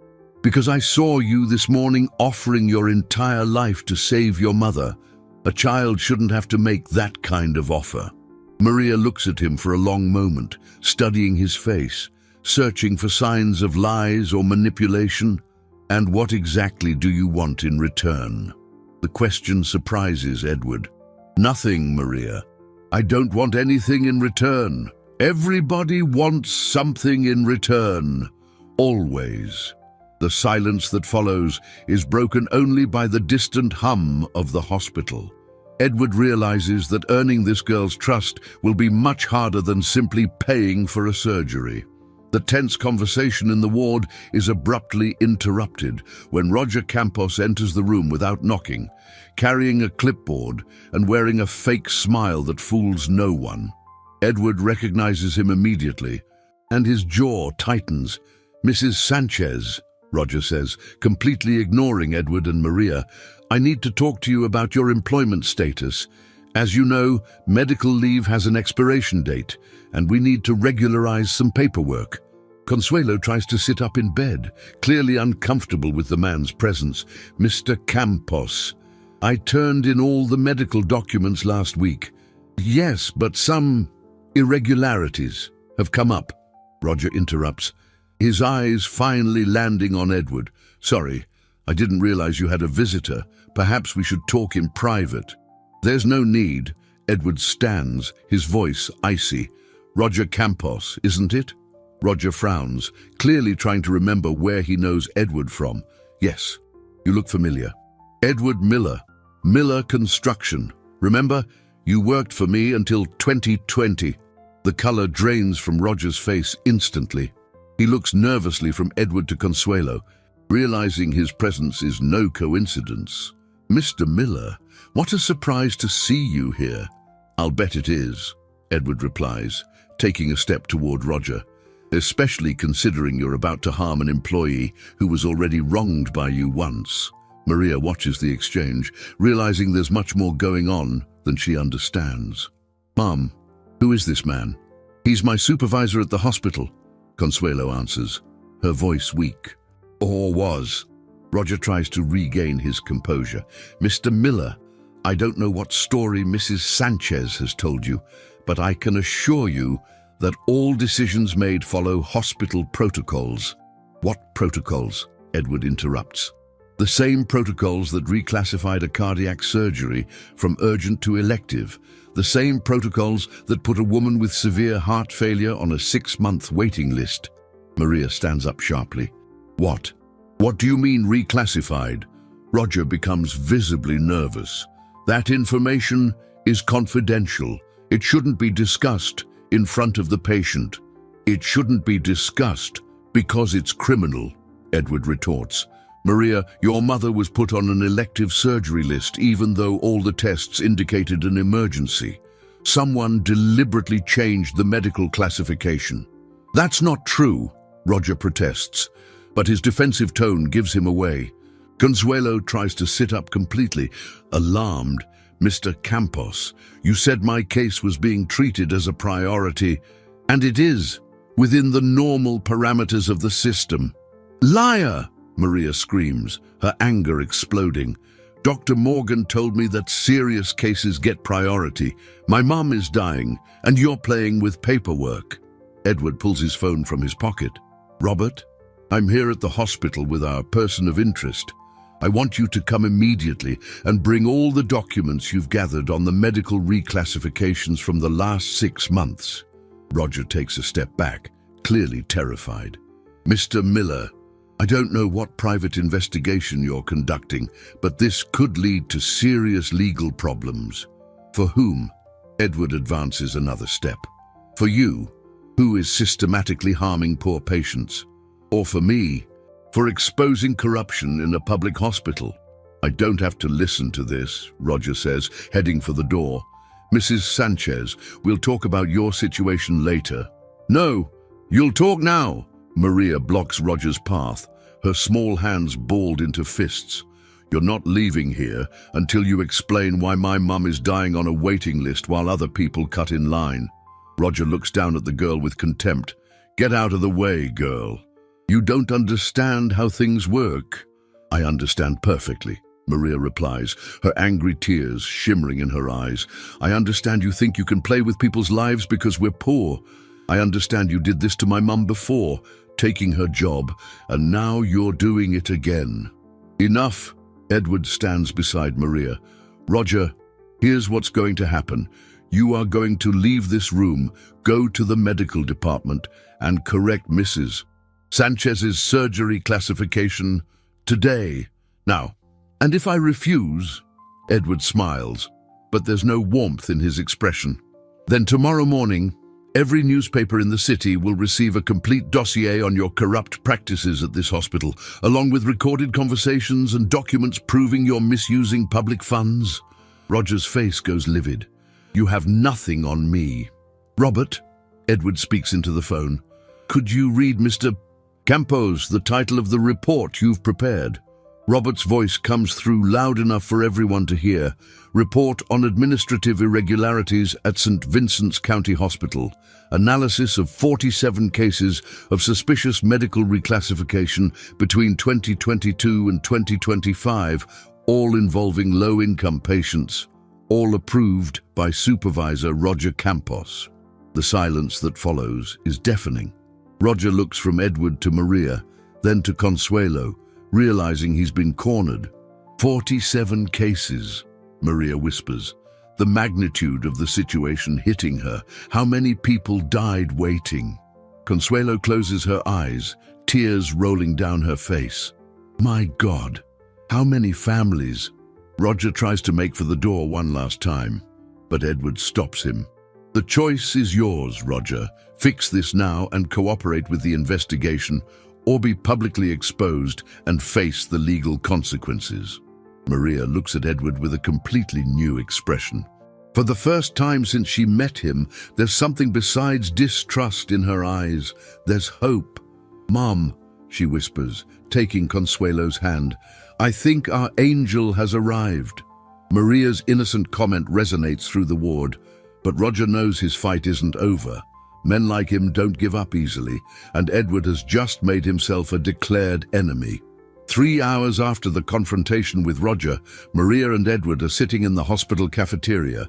I saw you this morning offering your entire life to save your mother. A child shouldn't have to make that kind of offer. Maria looks at him for a long moment, studying his face, searching for signs of lies or manipulation. And what exactly do you want in return? The question surprises Edward. Nothing, Maria. I don't want anything in return. Everybody wants something in return. Always. The silence that follows is broken only by the distant hum of the hospital. Edward realizes that earning this girl's trust will be much harder than simply paying for a surgery. The tense conversation in the ward is abruptly interrupted when Roger Campos enters the room without knocking, carrying a clipboard and wearing a fake smile that fools no one. Edward recognizes him immediately, and his jaw tightens. "Mrs. Sanchez," Roger says, completely ignoring Edward and Maria, "I need to talk to you about your employment status. As you know, medical leave has an expiration date, and we need to regularize some paperwork." Consuelo tries to sit up in bed, clearly uncomfortable with the man's presence. "Mr. Campos, I turned in all the medical documents last week." "Yes, but some irregularities have come up," Roger interrupts, his eyes finally landing on Edward. "Sorry, I didn't realize you had a visitor. Perhaps we should talk in private." "There's no need." Edward stands, his voice icy. "Roger Campos, isn't it?" Roger frowns, clearly trying to remember where he knows Edward from. "Yes, you look familiar." "Edward Miller. Miller Construction. Remember? You worked for me until 2020. The color drains from Roger's face instantly. He looks nervously from Edward to Consuelo, realizing his presence is no coincidence. "Mr. Miller, what a surprise to see you here." "I'll bet it is," Edward replies, taking a step toward Roger, "especially considering you're about to harm an employee who was already wronged by you once." Maria watches the exchange, realizing there's much more going on than she understands. "Mom, who is this man?" "He's my supervisor at the hospital," Consuelo answers, her voice weak. "Or was." Roger tries to regain his composure. "Mr. Miller, I don't know what story Mrs. Sanchez has told you, but I can assure you that all decisions made follow hospital protocols." "What protocols?" Edward interrupts. "The same protocols that reclassified a cardiac surgery from urgent to elective. The same protocols that put a woman with severe heart failure on a 6-month waiting list." Maria stands up sharply. "What? What do you mean reclassified?" Roger becomes visibly nervous. "That information is confidential. It shouldn't be discussed in front of the patient." "It shouldn't be discussed because it's criminal," Edward retorts. "Maria, your mother was put on an elective surgery list even though all the tests indicated an emergency. Someone deliberately changed the medical classification." "That's not true," Roger protests, but his defensive tone gives him away. Consuelo tries to sit up completely, alarmed. "Mr. Campos, you said my case was being treated as a priority, and it is, within the normal parameters of the system." "Liar!" Maria screams, her anger exploding. "Dr. Morgan told me that serious cases get priority. My mom is dying, and you're playing with paperwork." Edward pulls his phone from his pocket. "Robert, I'm here at the hospital with our person of interest. I want you to come immediately and bring all the documents you've gathered on the medical reclassifications from the last 6 months." Roger takes a step back, clearly terrified. "Mr. Miller, I don't know what private investigation you're conducting, but this could lead to serious legal problems." "For whom?" Edward advances another step. "For you, who is systematically harming poor patients. Or for me, for exposing corruption in a public hospital." I don't have to listen to this, Roger says, heading for the door. Mrs. Sanchez, we'll talk about your situation later. No, you'll talk now. Maria blocks Roger's path, her small hands balled into fists. You're not leaving here until you explain why my mum is dying on a waiting list while other people cut in line. Roger looks down at the girl with contempt. Get out of the way, girl. You don't understand how things work. I understand perfectly, Maria replies, her angry tears shimmering in her eyes. I understand you think you can play with people's lives because we're poor. I understand you did this to my mum before, taking her job, and now you're doing it again. Enough. Edward stands beside Maria. Roger, here's what's going to happen. You are going to leave this room, go to the medical department, and correct Mrs. Sanchez's surgery classification today. Now, and if I refuse? Edward smiles, but there's no warmth in his expression. Then tomorrow morning, every newspaper in the city will receive a complete dossier on your corrupt practices at this hospital, along with recorded conversations and documents proving you're misusing public funds. Roger's face goes livid. You have nothing on me. Robert, Edward speaks into the phone. Could you read Mr. Campos the title of the report you've prepared? Robert's voice comes through loud enough for everyone to hear. Report on administrative irregularities at St. Vincent's County Hospital. Analysis of 47 cases of suspicious medical reclassification between 2022 and 2025, all involving low-income patients. All approved by Supervisor Roger Campos. The silence that follows is deafening. Roger looks from Edward to Maria, then to Consuelo, realizing he's been cornered. 47 cases, Maria whispers, the magnitude of the situation hitting her. How many people died waiting? Consuelo closes her eyes, tears rolling down her face. My God, how many families? Roger tries to make for the door one last time, but Edward stops him. The choice is yours, Roger. Fix this now and cooperate with the investigation, or be publicly exposed and face the legal consequences. Maria looks at Edward with a completely new expression. For the first time since she met him, there's something besides distrust in her eyes. There's hope. Mom, she whispers, taking Consuelo's hand, I think our angel has arrived. Maria's innocent comment resonates through the ward, but Roger knows his fight isn't over. Men like him don't give up easily, and Edward has just made himself a declared enemy. 3 hours after the confrontation with Roger, Maria and Edward are sitting in the hospital cafeteria,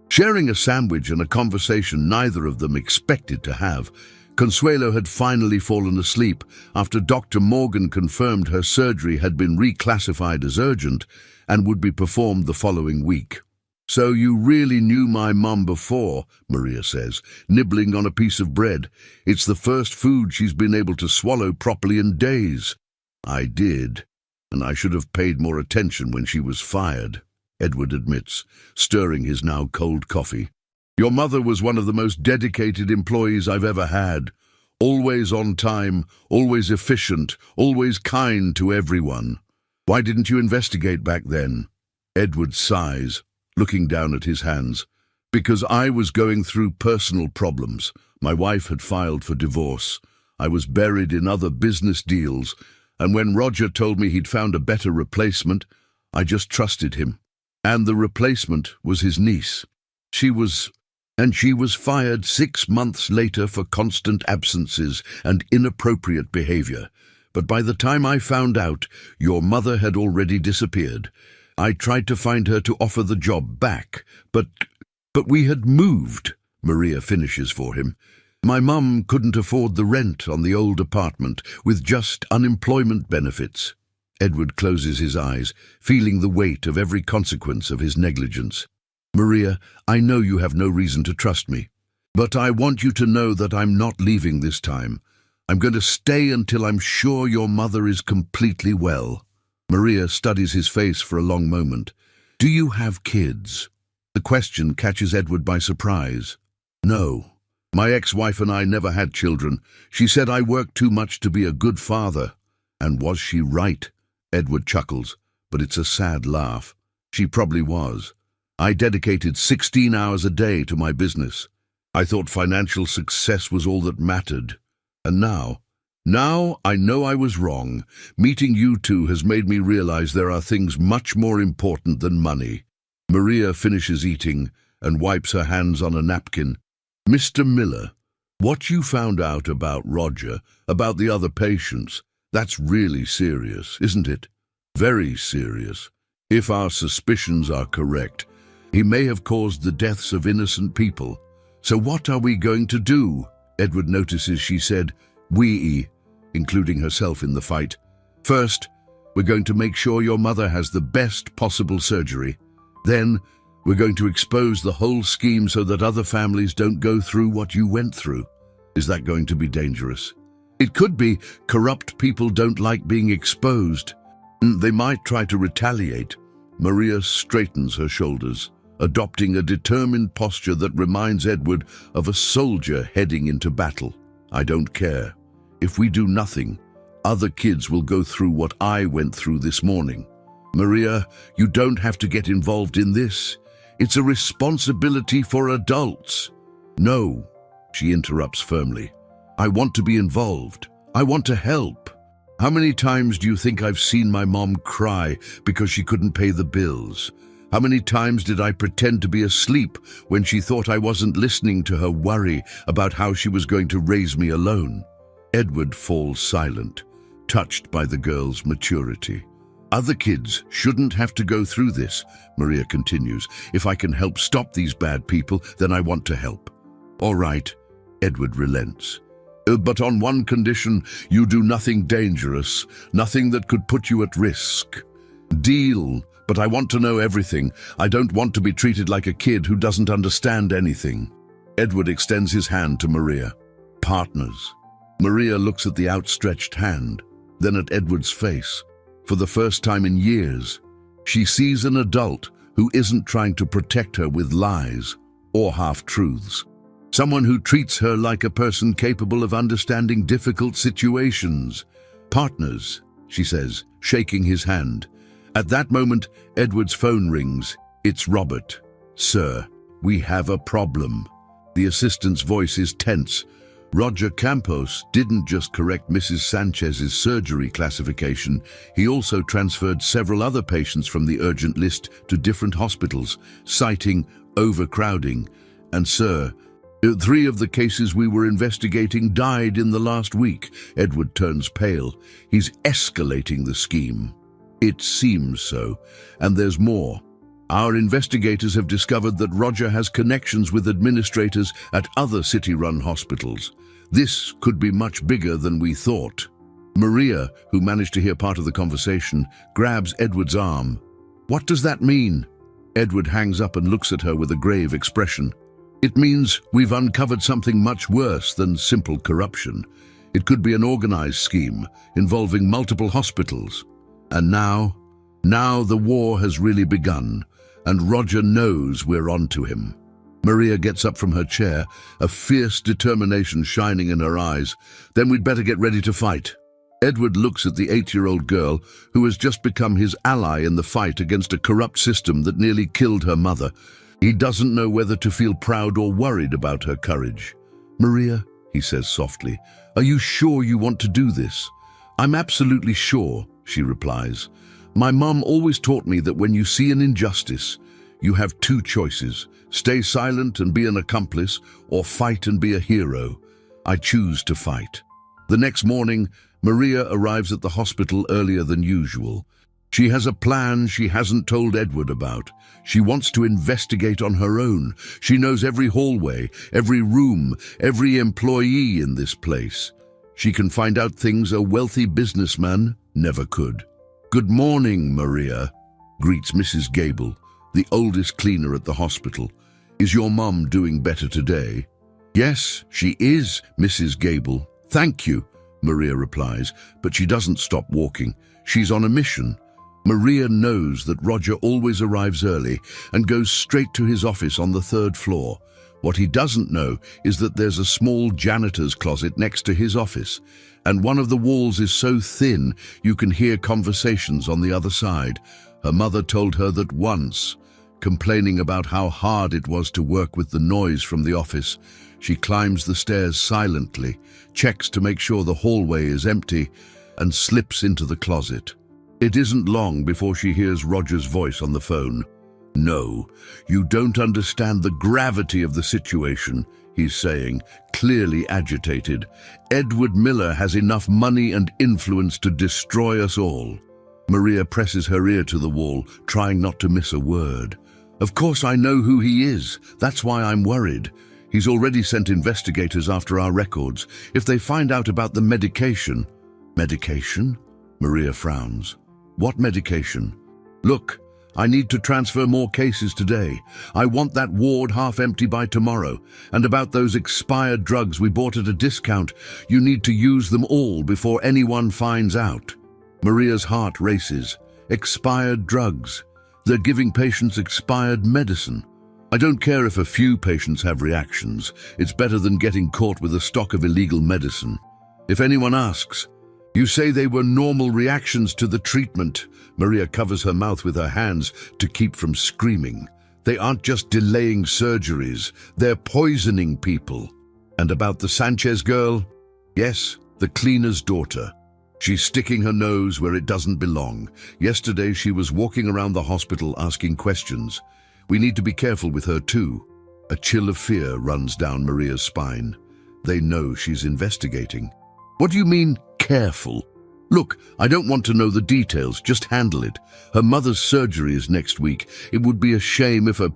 sharing a sandwich and a conversation neither of them expected to have. Consuelo had finally fallen asleep after Dr. Morgan confirmed her surgery had been reclassified as urgent and would be performed the following week. So you really knew my mum before, Maria says, nibbling on a piece of bread. It's the first food she's been able to swallow properly in days. I did, and I should have paid more attention when she was fired, Edward admits, stirring his now cold coffee. Your mother was one of the most dedicated employees I've ever had. Always on time, always efficient, always kind to everyone. Why didn't you investigate back then? Edward sighs, looking down at his hands. Because I was going through personal problems. My wife had filed for divorce. I was buried in other business deals, and when Roger told me he'd found a better replacement, I just trusted him. And the replacement was his niece. She was fired 6 months later for constant absences and inappropriate behavior. But by the time I found out, your mother had already disappeared. I tried to find her to offer the job back, but we had moved, Maria finishes for him. My mum couldn't afford the rent on the old apartment with just unemployment benefits. Edward closes his eyes, feeling the weight of every consequence of his negligence. Maria, I know you have no reason to trust me, but I want you to know that I'm not leaving this time. I'm going to stay until I'm sure your mother is completely well. Maria studies his face for a long moment. Do you have kids? The question catches Edward by surprise. No. My ex-wife and I never had children. She said I worked too much to be a good father. And was she right? Edward chuckles. but it's a sad laugh. She probably was. I dedicated 16 hours a day to my business. I thought financial success was all that mattered. And now I know I was wrong. Meeting you two has made me realize there are things much more important than money. Maria finishes eating and wipes her hands on a napkin. Mr. Miller, what you found out about Roger, about the other patients, that's really serious, isn't it? Very serious. If our suspicions are correct, he may have caused the deaths of innocent people. So what are we going to do? Edward notices she said, we, including herself in the fight. First, we're going to make sure your mother has the best possible surgery. Then, we're going to expose the whole scheme so that other families don't go through what you went through. Is that going to be dangerous? It could be. Corrupt people don't like being exposed. They might try to retaliate. Maria straightens her shoulders, adopting a determined posture that reminds Edward of a soldier heading into battle. I don't care. If we do nothing, other kids will go through what I went through this morning. Maria, you don't have to get involved in this. It's a responsibility for adults. No, she interrupts firmly. I want to be involved. I want to help. How many times do you think I've seen my mom cry because she couldn't pay the bills? How many times did I pretend to be asleep when she thought I wasn't listening to her worry about how she was going to raise me alone? Edward falls silent, touched by the girl's maturity. Other kids shouldn't have to go through this, Maria continues. If I can help stop these bad people, then I want to help. All right, Edward relents. But on one condition, you do nothing dangerous, nothing that could put you at risk. Deal, but I want to know everything. I don't want to be treated like a kid who doesn't understand anything. Edward extends his hand to Maria. Partners. Maria looks at the outstretched hand, then at Edward's face. For the first time in years, she sees an adult who isn't trying to protect her with lies or half-truths. Someone who treats her like a person capable of understanding difficult situations. Partners, she says, shaking his hand. At that moment, Edward's phone rings. It's Robert. Sir, we have a problem. The assistant's voice is tense. Roger Campos didn't just correct Mrs. Sanchez's surgery classification, he also transferred several other patients from the urgent list to different hospitals, citing overcrowding. And sir, 3 of the cases we were investigating died in the last week. Edward turns pale. He's escalating the scheme. It seems so, and there's more. Our investigators have discovered that Roger has connections with administrators at other city-run hospitals. This could be much bigger than we thought. Maria, who managed to hear part of the conversation, grabs Edward's arm. What does that mean? Edward hangs up and looks at her with a grave expression. It means we've uncovered something much worse than simple corruption. It could be an organized scheme involving multiple hospitals. And now the war has really begun, and Roger knows we're onto him. Maria gets up from her chair, a fierce determination shining in her eyes. Then we'd better get ready to fight. Edward looks at the 8-year-old girl who has just become his ally in the fight against a corrupt system that nearly killed her mother. He doesn't know whether to feel proud or worried about her courage. Maria, he says softly, are you sure you want to do this? I'm absolutely sure, she replies. My mom always taught me that when you see an injustice, you have 2 choices. Stay silent and be an accomplice, or fight and be a hero. I choose to fight. The next morning, Maria arrives at the hospital earlier than usual. She has a plan she hasn't told Edward about. She wants to investigate on her own. She knows every hallway, every room, every employee in this place. She can find out things a wealthy businessman never could. Good morning, Maria, greets Mrs. Gable, the oldest cleaner at the hospital. Is your mom doing better today? Yes, she is, Mrs. Gable. Thank you, Maria replies, but she doesn't stop walking. She's on a mission. Maria knows that Roger always arrives early and goes straight to his office on the 3rd floor. What he doesn't know is that there's a small janitor's closet next to his office, and one of the walls is so thin you can hear conversations on the other side. Her mother told her that once, complaining about how hard it was to work with the noise from the office. She climbs the stairs silently, checks to make sure the hallway is empty, and slips into the closet. It isn't long before she hears Roger's voice on the phone. "No, you don't understand the gravity of the situation," he's saying, clearly agitated. "Edward Miller has enough money and influence to destroy us all." Maria presses her ear to the wall, trying not to miss a word. "Of course I know who he is. That's why I'm worried. He's already sent investigators after our records. If they find out about the medication..." "Medication?" Maria frowns. "What medication?" "Look, I need to transfer more cases today. I want that ward half empty by tomorrow. And about those expired drugs we bought at a discount, you need to use them all before anyone finds out." Maria's heart races. Expired drugs. They're giving patients expired medicine. "I don't care if a few patients have reactions. It's better than getting caught with a stock of illegal medicine. If anyone asks, you say they were normal reactions to the treatment." Maria covers her mouth with her hands to keep from screaming. "They aren't just delaying surgeries, they're poisoning people." "And about the Sanchez girl?" "Yes, the cleaner's daughter. She's sticking her nose where it doesn't belong. Yesterday she was walking around the hospital asking questions. We need to be careful with her too." A chill of fear runs down Maria's spine. They know she's investigating. "What do you mean, careful?" "Look, I don't want to know the details, just handle it. Her mother's surgery is next week. It would be a shame if a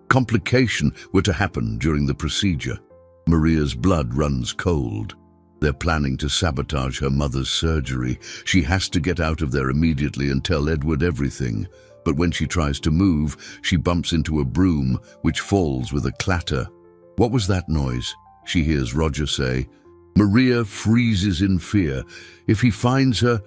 complication were to happen during the procedure." Maria's blood runs cold. They're planning to sabotage her mother's surgery. She has to get out of there immediately and tell Edward everything. But when she tries to move, she bumps into a broom, which falls with a clatter. "What was that noise?" she hears Roger say. Maria freezes in fear. If he finds her,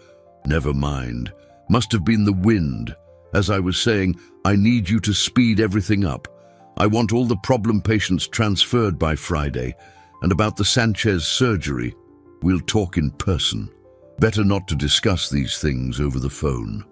never mind. Must have been the wind. As I was saying, I need you to speed everything up. I want all the problem patients transferred by Friday. And about the Sanchez surgery, we'll talk in person. Better not to discuss these things over the phone.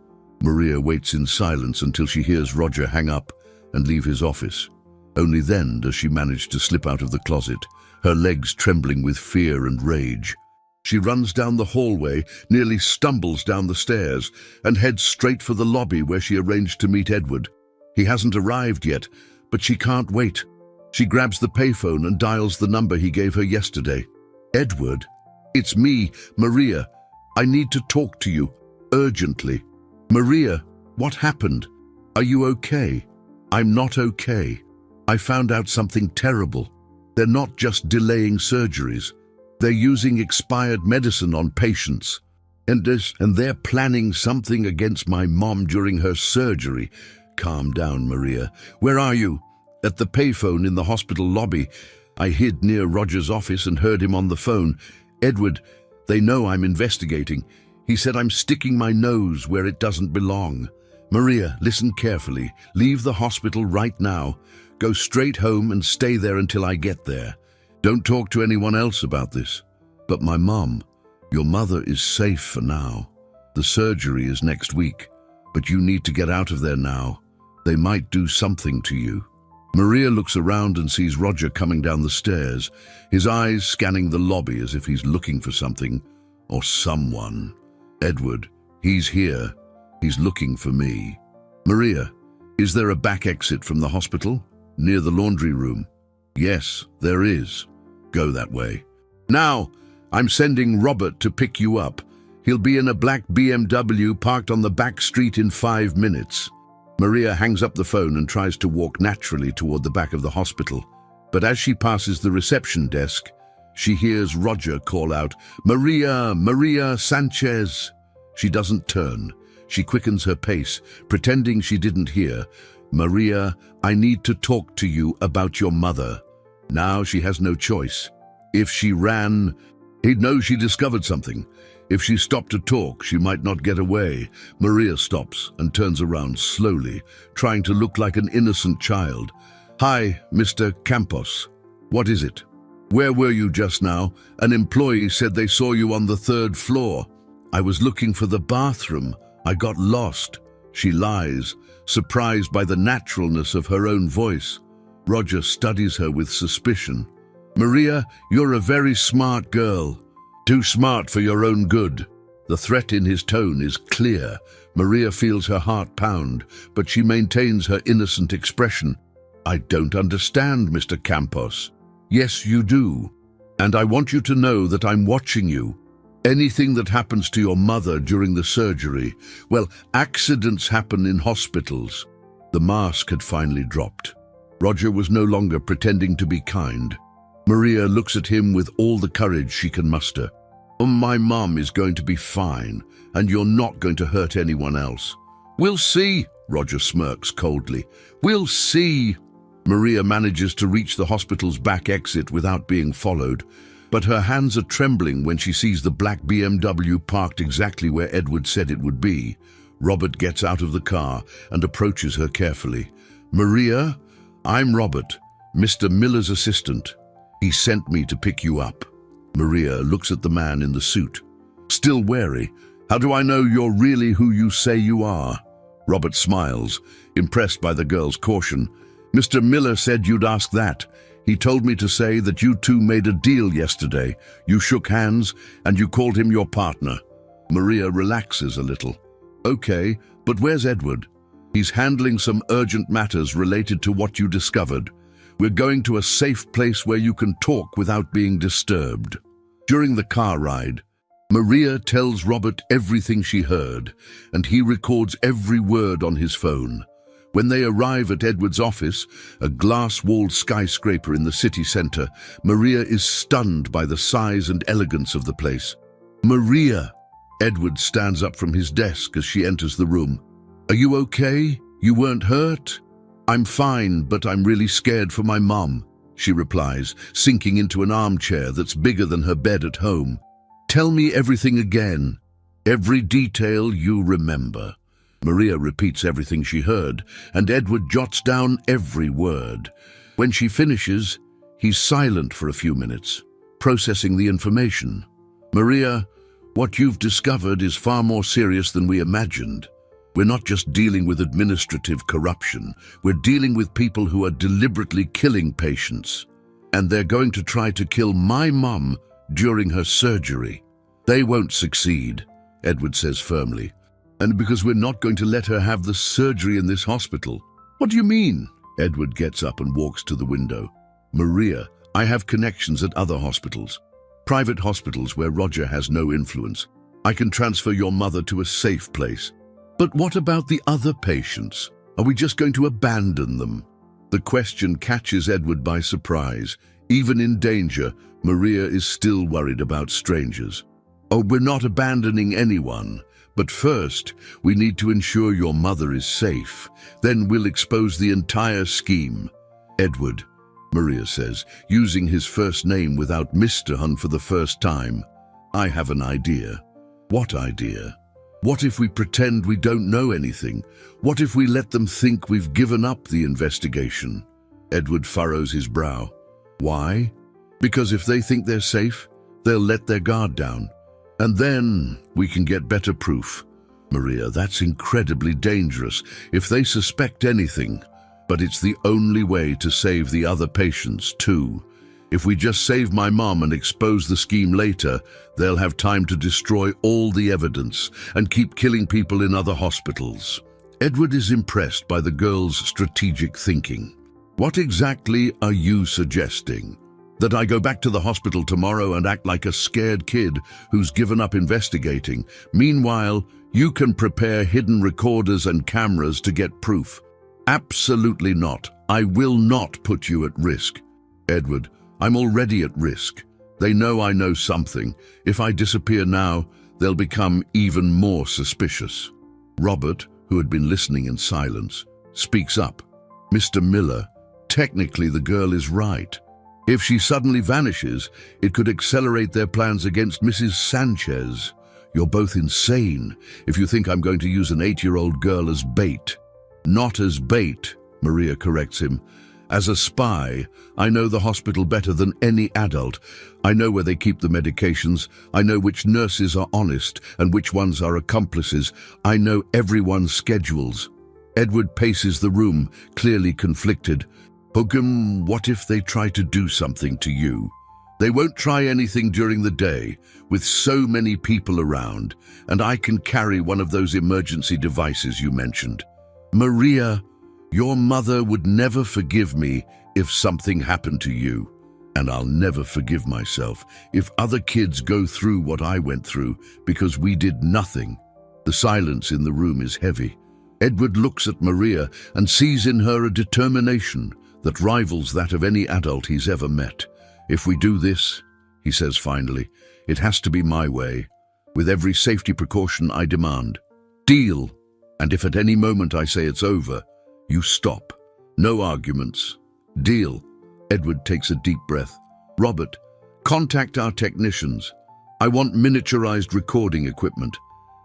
Maria waits in silence until she hears Roger hang up and leave his office. Only then does she manage to slip out of the closet, her legs trembling with fear and rage. She runs down the hallway, nearly stumbles down the stairs, and heads straight for the lobby where she arranged to meet Edward. He hasn't arrived yet, but she can't wait. She grabs the payphone and dials the number he gave her yesterday. "Edward, it's me, Maria. I need to talk to you, urgently." "Maria, what happened? Are you okay?" "I'm not okay. I found out something terrible. They're not just delaying surgeries. They're using expired medicine on patients. And they're planning something against my mom during her surgery." "Calm down, Maria. Where are you?" "At the payphone in the hospital lobby. I hid near Roger's office and heard him on the phone. Edward, they know I'm investigating. He said I'm sticking my nose where it doesn't belong." "Maria, listen carefully. Leave the hospital right now. Go straight home and stay there until I get there. Don't talk to anyone else about this." "But my mom, your mother is safe for now. The surgery is next week, but you need to get out of there now. They might do something to you." Maria looks around and sees Roger coming down the stairs, his eyes scanning the lobby as if he's looking for something or someone. "Edward, he's here. He's looking for me." "Maria, is there a back exit from the hospital? Near the laundry room?" "Yes, there is. Go that way." "Now, I'm sending Robert to pick you up. He'll be in a black BMW parked on the back street in 5 minutes. Maria hangs up the phone and tries to walk naturally toward the back of the hospital. But as she passes the reception desk, she hears Roger call out, "Maria, Maria Sanchez." She doesn't turn. She quickens her pace, pretending she didn't hear. "Maria, I need to talk to you about your mother." Now she has no choice. If she ran, he'd know she discovered something. If she stopped to talk, she might not get away. Maria stops and turns around slowly, trying to look like an innocent child. "Hi, Mr. Campos." What is it? Where were you just now? An employee said they saw you on the 3rd floor. I was looking for the bathroom. I got lost. She lies, surprised by the naturalness of her own voice. Roger studies her with suspicion. Maria, you're a very smart girl. Too smart for your own good. The threat in his tone is clear. Maria feels her heart pound, but she maintains her innocent expression. I don't understand, Mr. Campos. Yes, you do. And I want you to know that I'm watching you. Anything that happens to your mother during the surgery, well, accidents happen in hospitals. The mask had finally dropped. Roger was no longer pretending to be kind. Maria looks at him with all the courage she can muster. My mom is going to be fine, and you're not going to hurt anyone else. We'll see, Roger smirks coldly. We'll see. Maria manages to reach the hospital's back exit without being followed, but her hands are trembling when she sees the black BMW parked exactly where Edward said it would be. Robert gets out of the car and approaches her carefully. Maria, I'm Robert, Mr. Miller's assistant. He sent me to pick you up. Maria looks at the man in the suit. Still wary. How do I know you're really who you say you are? Robert smiles, impressed by the girl's caution. Mr. Miller said you'd ask that. He told me to say that you two made a deal yesterday. You shook hands and you called him your partner. Maria relaxes a little. Okay, but where's Edward? He's handling some urgent matters related to what you discovered. We're going to a safe place where you can talk without being disturbed. During the car ride, Maria tells Robert everything she heard, and he records every word on his phone. When they arrive at Edward's office, a glass-walled skyscraper in the city center, Maria is stunned by the size and elegance of the place. Maria! Edward stands up from his desk as she enters the room. Are you okay? You weren't hurt? I'm fine, but I'm really scared for my mom, she replies, sinking into an armchair that's bigger than her bed at home. Tell me everything again. Every detail you remember. Maria repeats everything she heard, and Edward jots down every word. When she finishes, he's silent for a few minutes, processing the information. Maria, what you've discovered is far more serious than we imagined. We're not just dealing with administrative corruption. We're dealing with people who are deliberately killing patients. And they're going to try to kill my mum during her surgery. They won't succeed, Edward says firmly. And because we're not going to let her have the surgery in this hospital. What do you mean? Edward gets up and walks to the window. Maria, I have connections at other hospitals. Private hospitals where Roger has no influence. I can transfer your mother to a safe place. But what about the other patients? Are we just going to abandon them? The question catches Edward by surprise. Even in danger, Maria is still worried about strangers. Oh, we're not abandoning anyone. But first, we need to ensure your mother is safe. Then we'll expose the entire scheme. Edward, Maria says, using his first name without Mr. Hun for the first time. I have an idea. What idea? What if we pretend we don't know anything? What if we let them think we've given up the investigation? Edward furrows his brow. Why? Because if they think they're safe, they'll let their guard down. And then we can get better proof. Maria, that's incredibly dangerous if they suspect anything. But it's the only way to save the other patients, too. If we just save my mom and expose the scheme later, they'll have time to destroy all the evidence and keep killing people in other hospitals. Edward is impressed by the girl's strategic thinking. What exactly are you suggesting? That I go back to the hospital tomorrow and act like a scared kid who's given up investigating? Meanwhile, you can prepare hidden recorders and cameras to get proof. Absolutely not. I will not put you at risk. Edward, I'm already at risk. They know I know something. If I disappear now, they'll become even more suspicious. Robert, who had been listening in silence, speaks up. Mr. Miller, technically the girl is right. If she suddenly vanishes, it could accelerate their plans against Mrs. Sanchez. You're both insane if you think I'm going to use an 8-year-old girl as bait. Not as bait, Maria corrects him. As a spy, I know the hospital better than any adult. I know where they keep the medications. I know which nurses are honest and which ones are accomplices. I know everyone's schedules. Edward paces the room, clearly conflicted. Hokum, what if they try to do something to you? They won't try anything during the day, with so many people around, and I can carry one of those emergency devices you mentioned. Maria, your mother would never forgive me if something happened to you, and I'll never forgive myself if other kids go through what I went through because we did nothing. The silence in the room is heavy. Edward looks at Maria and sees in her a determination that rivals that of any adult he's ever met. If we do this, he says finally, it has to be my way, with every safety precaution I demand. Deal. And if at any moment I say it's over, you stop. No arguments. Deal. Edward takes a deep breath. Robert, contact our technicians. I want miniaturized recording equipment,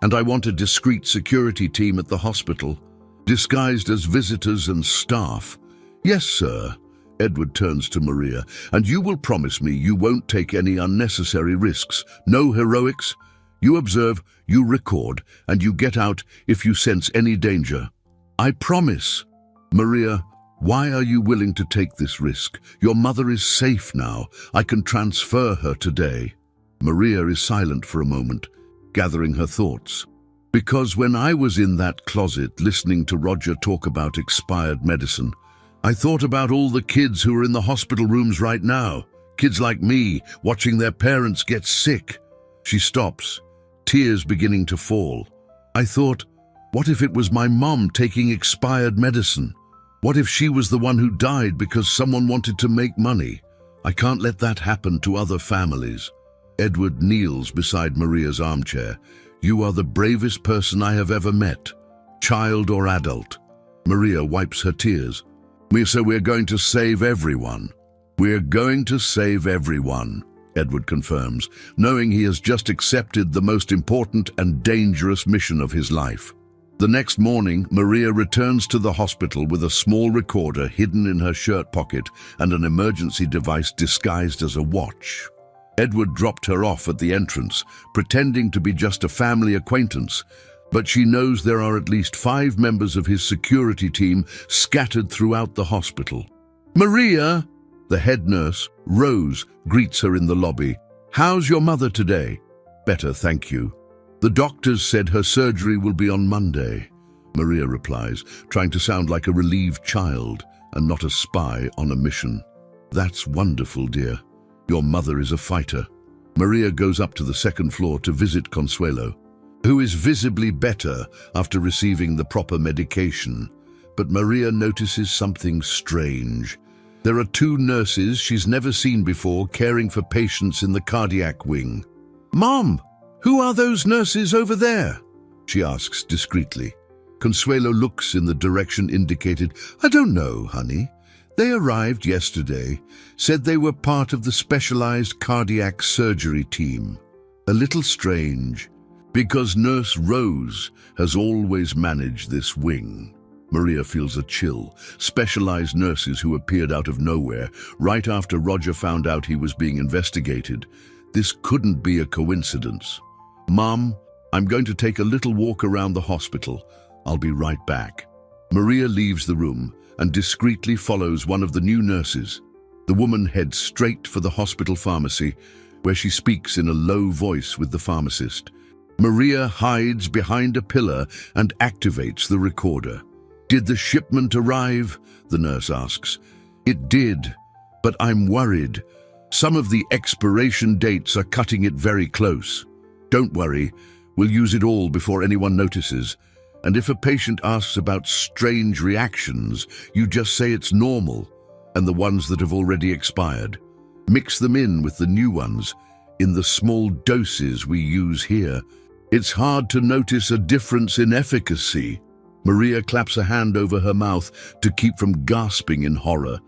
and I want a discreet security team at the hospital, disguised as visitors and staff. Yes, sir. Edward turns to Maria. And you will promise me you won't take any unnecessary risks. No heroics. You observe, you record, and you get out if you sense any danger. I promise. Maria, why are you willing to take this risk? Your mother is safe now. I can transfer her today. Maria is silent for a moment, gathering her thoughts. Because when I was in that closet listening to Roger talk about expired medicine, I thought about all the kids who are in the hospital rooms right now. Kids like me, watching their parents get sick. She stops, tears beginning to fall. I thought, what if it was my mom taking expired medicine? What if she was the one who died because someone wanted to make money? I can't let that happen to other families. Edward kneels beside Maria's armchair. You are the bravest person I have ever met, child or adult. Maria wipes her tears. So we're going to save everyone. We're going to save everyone, Edward confirms, knowing he has just accepted the most important and dangerous mission of his life. The next morning, Maria returns to the hospital with a small recorder hidden in her shirt pocket and an emergency device disguised as a watch. Edward dropped her off at the entrance, pretending to be just a family acquaintance, but she knows there are at least 5 members of his security team scattered throughout the hospital. Maria, the head nurse, Rose, greets her in the lobby. How's your mother today? Better, thank you. The doctors said her surgery will be on Monday, Maria replies, trying to sound like a relieved child and not a spy on a mission. That's wonderful, dear. Your mother is a fighter. Maria goes up to the second floor to visit Consuelo, who is visibly better after receiving the proper medication. But Maria notices something strange. There are 2 nurses she's never seen before caring for patients in the cardiac wing. Mom! Who are those nurses over there? She asks discreetly. Consuelo looks in the direction indicated. I don't know, honey. They arrived yesterday, said they were part of the specialized cardiac surgery team. A little strange, because Nurse Rose has always managed this wing. Maria feels a chill. Specialized nurses who appeared out of nowhere, right after Roger found out he was being investigated. This couldn't be a coincidence. Mom, I'm going to take a little walk around the hospital. I'll be right back. Maria leaves the room and discreetly follows one of the new nurses. The woman heads straight for the hospital pharmacy, where she speaks in a low voice with the pharmacist. Maria hides behind a pillar and activates the recorder. Did the shipment arrive? The nurse asks. It did, but I'm worried. Some of the expiration dates are cutting it very close. Don't worry, we'll use it all before anyone notices. And if a patient asks about strange reactions, you just say it's normal, and the ones that have already expired. Mix them in with the new ones, in the small doses we use here. It's hard to notice a difference in efficacy. Maria claps a hand over her mouth to keep from gasping in horror.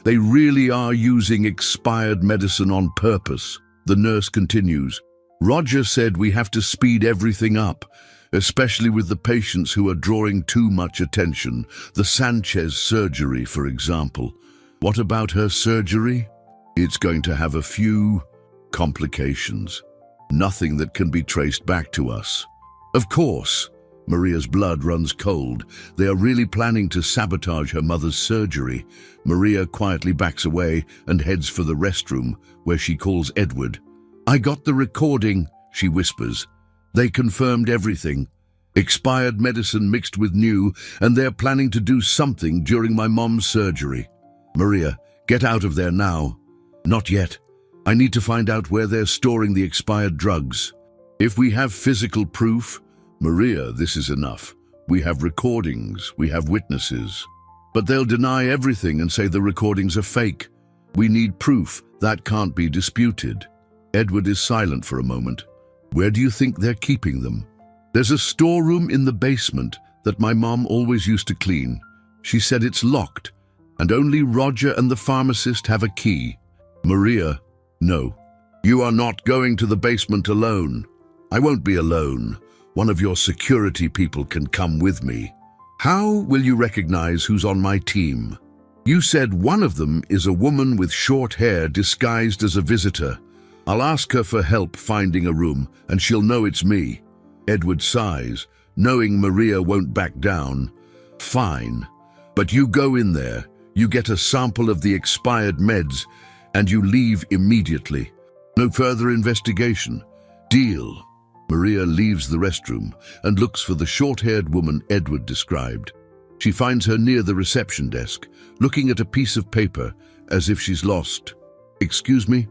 They really are using expired medicine on purpose. The nurse continues. Roger said we have to speed everything up, especially with the patients who are drawing too much attention. The Sanchez surgery, for example. What about her surgery? It's going to have a few complications. Nothing that can be traced back to us. Of course, Maria's blood runs cold. They are really planning to sabotage her mother's surgery. Maria quietly backs away and heads for the restroom, where she calls Edward. "I got the recording," she whispers. "They confirmed everything. Expired medicine mixed with new, and they're planning to do something during my mom's surgery." "Maria, get out of there now." "Not yet. I need to find out where they're storing the expired drugs. If we have physical proof..." "Maria, this is enough. We have recordings, we have witnesses. But they'll deny everything and say the recordings are fake. We need proof. That can't be disputed." Edward is silent for a moment. "Where do you think they're keeping them?" "There's a storeroom in the basement that my mom always used to clean. She said it's locked, and only Roger and the pharmacist have a key." "Maria, no. You are not going to the basement alone." "I won't be alone. One of your security people can come with me." "How will you recognize who's on my team?" "You said one of them is a woman with short hair disguised as a visitor. I'll ask her for help finding a room, and she'll know it's me." Edward sighs, knowing Maria won't back down. "Fine, but you go in there, you get a sample of the expired meds, and you leave immediately. No further investigation. Deal." Maria leaves the restroom and looks for the short-haired woman Edward described. She finds her near the reception desk, looking at a piece of paper as if she's lost. "Excuse me?"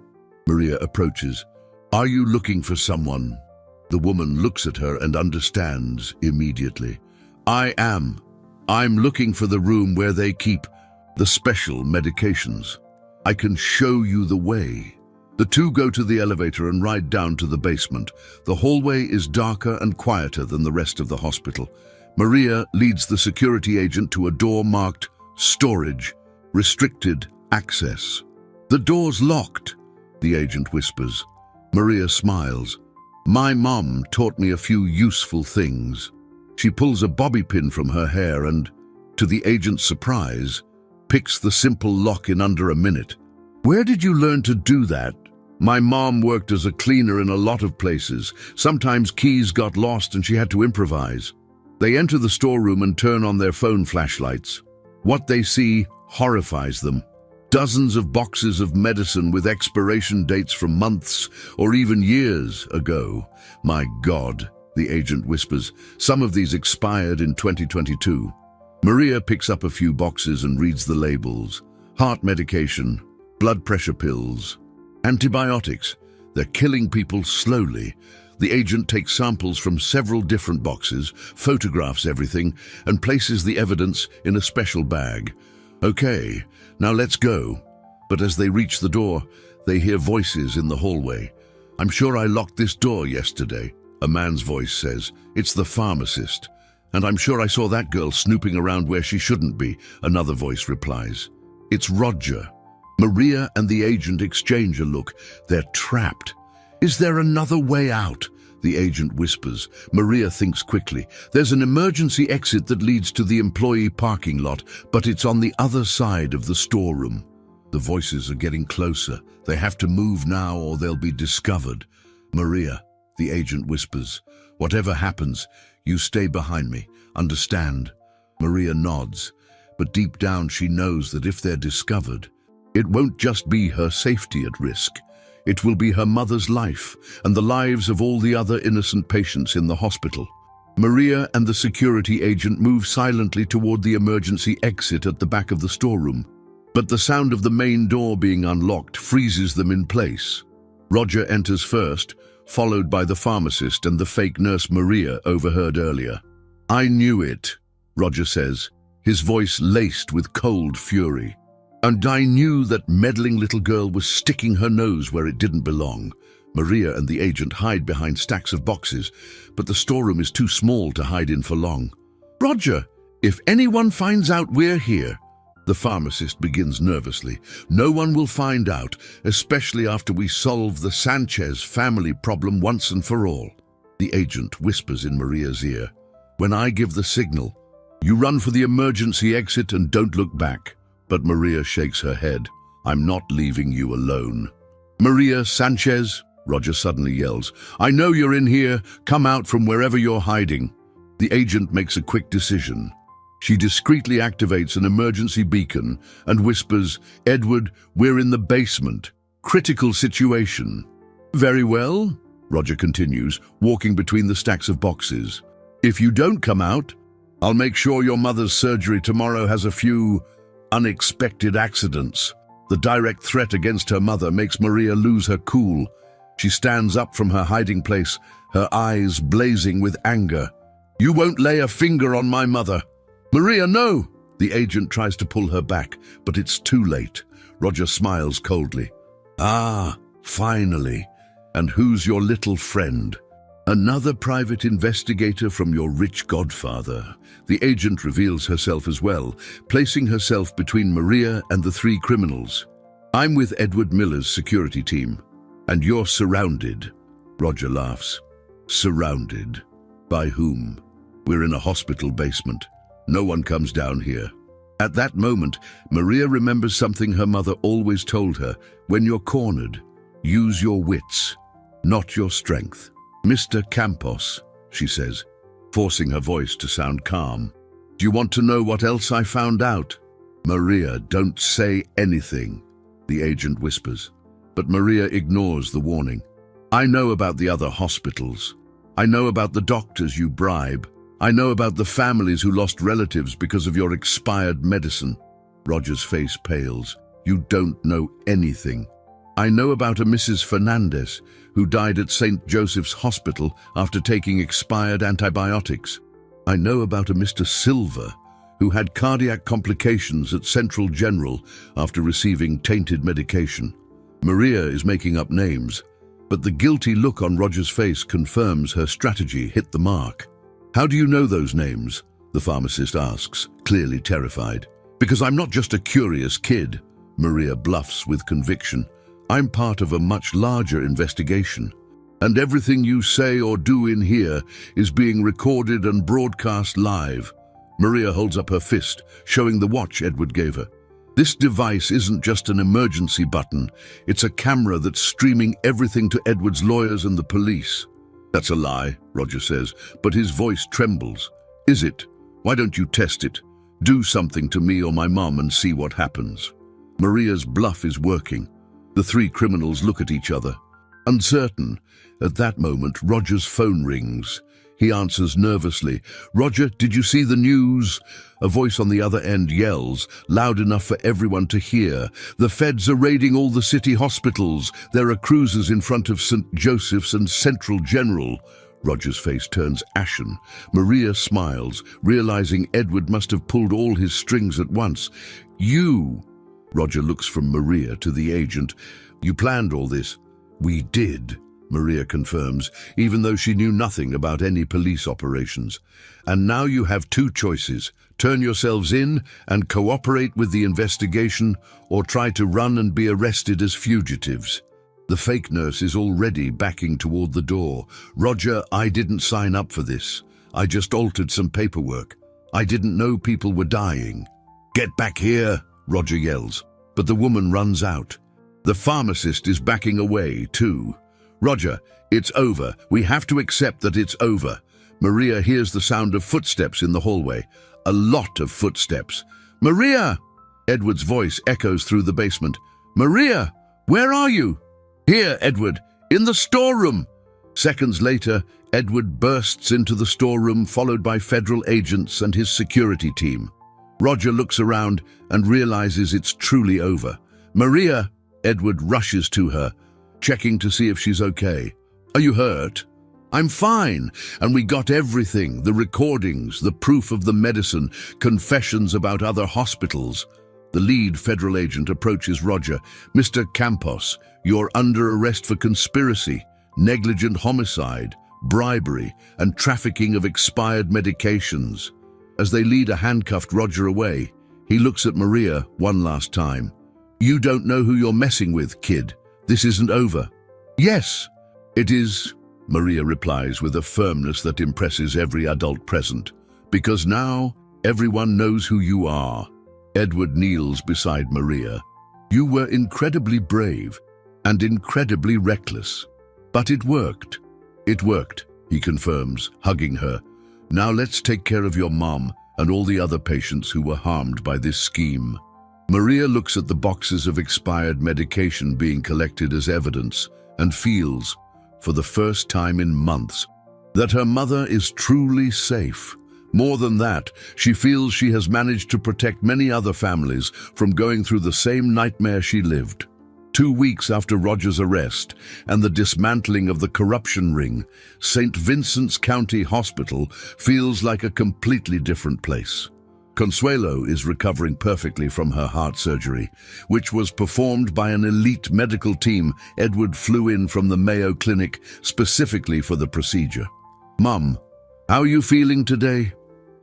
Maria approaches. "Are you looking for someone?" The woman looks at her and understands immediately. "I am. I'm looking for the room where they keep the special medications. I can show you the way." The two go to the elevator and ride down to the basement. The hallway is darker and quieter than the rest of the hospital. Maria leads the security agent to a door marked "Storage, Restricted Access." "The door's locked," the agent whispers. Maria smiles. "My mom taught me a few useful things." She pulls a bobby pin from her hair and, to the agent's surprise, picks the simple lock in under a minute. "Where did you learn to do that?" "My mom worked as a cleaner in a lot of places. Sometimes keys got lost and she had to improvise." They enter the storeroom and turn on their phone flashlights. What they see horrifies them. Dozens of boxes of medicine with expiration dates from months or even years ago. "My God," the agent whispers, "some of these expired in 2022. Maria picks up a few boxes and reads the labels. Heart medication, blood pressure pills, antibiotics. They're killing people slowly. The agent takes samples from several different boxes, photographs everything, and places the evidence in a special bag. "Okay, now let's go." But as they reach the door, they hear voices in the hallway. "I'm sure I locked this door yesterday," a man's voice says. "It's the pharmacist." "And I'm sure I saw that girl snooping around where she shouldn't be," another voice replies. "It's Roger." Maria and the agent exchange a look. They're trapped. "Is there another way out?" the agent whispers. Maria thinks quickly. "There's an emergency exit that leads to the employee parking lot, but it's on the other side of the storeroom." The voices are getting closer. They have to move now or they'll be discovered. "Maria," the agent whispers, "whatever happens, you stay behind me. Understand?" Maria nods, but deep down she knows that if they're discovered, it won't just be her safety at risk. It will be her mother's life and the lives of all the other innocent patients in the hospital. Maria and the security agent move silently toward the emergency exit at the back of the storeroom, but the sound of the main door being unlocked freezes them in place. Roger enters first, followed by the pharmacist and the fake nurse Maria overheard earlier. "I knew it," Roger says, his voice laced with cold fury. "And I knew that meddling little girl was sticking her nose where it didn't belong." Maria and the agent hide behind stacks of boxes, but the storeroom is too small to hide in for long. "Roger, if anyone finds out we're here..." The pharmacist begins nervously. "No one will find out, especially after we solve the Sanchez family problem once and for all." The agent whispers in Maria's ear. "When I give the signal, you run for the emergency exit and don't look back. But Maria shakes her head. I'm not leaving you alone. Maria Sanchez, Roger suddenly yells. I know you're in here. Come out from wherever you're hiding. The agent makes a quick decision. She discreetly activates an emergency beacon and whispers, Edward, we're in the basement. Critical situation. Very well, Roger continues, walking between the stacks of boxes. If you don't come out, I'll make sure your mother's surgery tomorrow has a few unexpected accidents. The direct threat against her mother makes Maria lose her cool. She stands up from her hiding place, her eyes blazing with anger. You won't lay a finger on my mother. Maria, no! The agent tries to pull her back, but it's too late. Roger smiles coldly. Ah, finally. And who's your little friend? Another private investigator from your rich godfather. The agent reveals herself as well, placing herself between Maria and the three criminals. I'm with Edward Miller's security team. And you're surrounded. Roger laughs. Surrounded? By whom? We're in a hospital basement. No one comes down here. At that moment, Maria remembers something her mother always told her. When you're cornered, use your wits, not your strength. Mr. Campos, she says, forcing her voice to sound calm. Do you want to know what else I found out? Maria, don't say anything, the agent whispers. But Maria ignores the warning. I know about the other hospitals. I know about the doctors you bribe. I know about the families who lost relatives because of your expired medicine. Roger's face pales. You don't know anything. I know about a Mrs. Fernandez who died at St. Joseph's Hospital after taking expired antibiotics. I know about a Mr. Silva who had cardiac complications at Central General after receiving tainted medication. Maria is making up names, but the guilty look on Roger's face confirms her strategy hit the mark. How do you know those names? The pharmacist asks, clearly terrified. Because I'm not just a curious kid, Maria bluffs with conviction. I'm part of a much larger investigation. And everything you say or do in here is being recorded and broadcast live. Maria holds up her fist, showing the watch Edward gave her. This device isn't just an emergency button. It's a camera that's streaming everything to Edward's lawyers and the police. That's a lie, Roger says, but his voice trembles. Is it? Why don't you test it? Do something to me or my mom and see what happens. Maria's bluff is working. The three criminals look at each other. Uncertain, at that moment, Roger's phone rings. He answers nervously. Roger, did you see the news? A voice on the other end yells, loud enough for everyone to hear. The feds are raiding all the city hospitals. There are cruisers in front of St. Joseph's and Central General. Roger's face turns ashen. Maria smiles, realizing Edward must have pulled all his strings at once. You... Roger looks from Maria to the agent. You planned all this? We did, Maria confirms, even though she knew nothing about any police operations. And now you have two choices. Turn yourselves in and cooperate with the investigation, or try to run and be arrested as fugitives. The fake nurse is already backing toward the door. Roger, I didn't sign up for this. I just altered some paperwork. I didn't know people were dying. Get back here, Roger yells, but the woman runs out. The pharmacist is backing away too. Roger, it's over. We have to accept that it's over. Maria hears the sound of footsteps in the hallway. A lot of footsteps. Maria! Edward's voice echoes through the basement. Maria, where are you? Here, Edward, in the storeroom. Seconds later, Edward bursts into the storeroom, followed by federal agents and his security team. Roger looks around and realizes it's truly over. Maria! Edward rushes to her, checking to see if she's okay. Are you hurt? I'm fine, and we got everything, the recordings, the proof of the medicine, confessions about other hospitals. The lead federal agent approaches Roger. Mr. Campos, you're under arrest for conspiracy, negligent homicide, bribery, and trafficking of expired medications. As they lead a handcuffed Roger away, he looks at Maria one last time. You don't know who you're messing with, kid. This isn't over. Yes, it is, Maria replies with a firmness that impresses every adult present. Because now, everyone knows who you are. Edward kneels beside Maria. You were incredibly brave and incredibly reckless. But it worked. It worked, he confirms, hugging her. Now let's take care of your mom and all the other patients who were harmed by this scheme. Maria looks at the boxes of expired medication being collected as evidence and feels, for the first time in months, that her mother is truly safe. More than that, she feels she has managed to protect many other families from going through the same nightmare she lived. 2 weeks after Roger's arrest and the dismantling of the corruption ring, St. Vincent's County Hospital feels like a completely different place. Consuelo is recovering perfectly from her heart surgery, which was performed by an elite medical team. Edward flew in from the Mayo Clinic specifically for the procedure. Mum, how are you feeling today?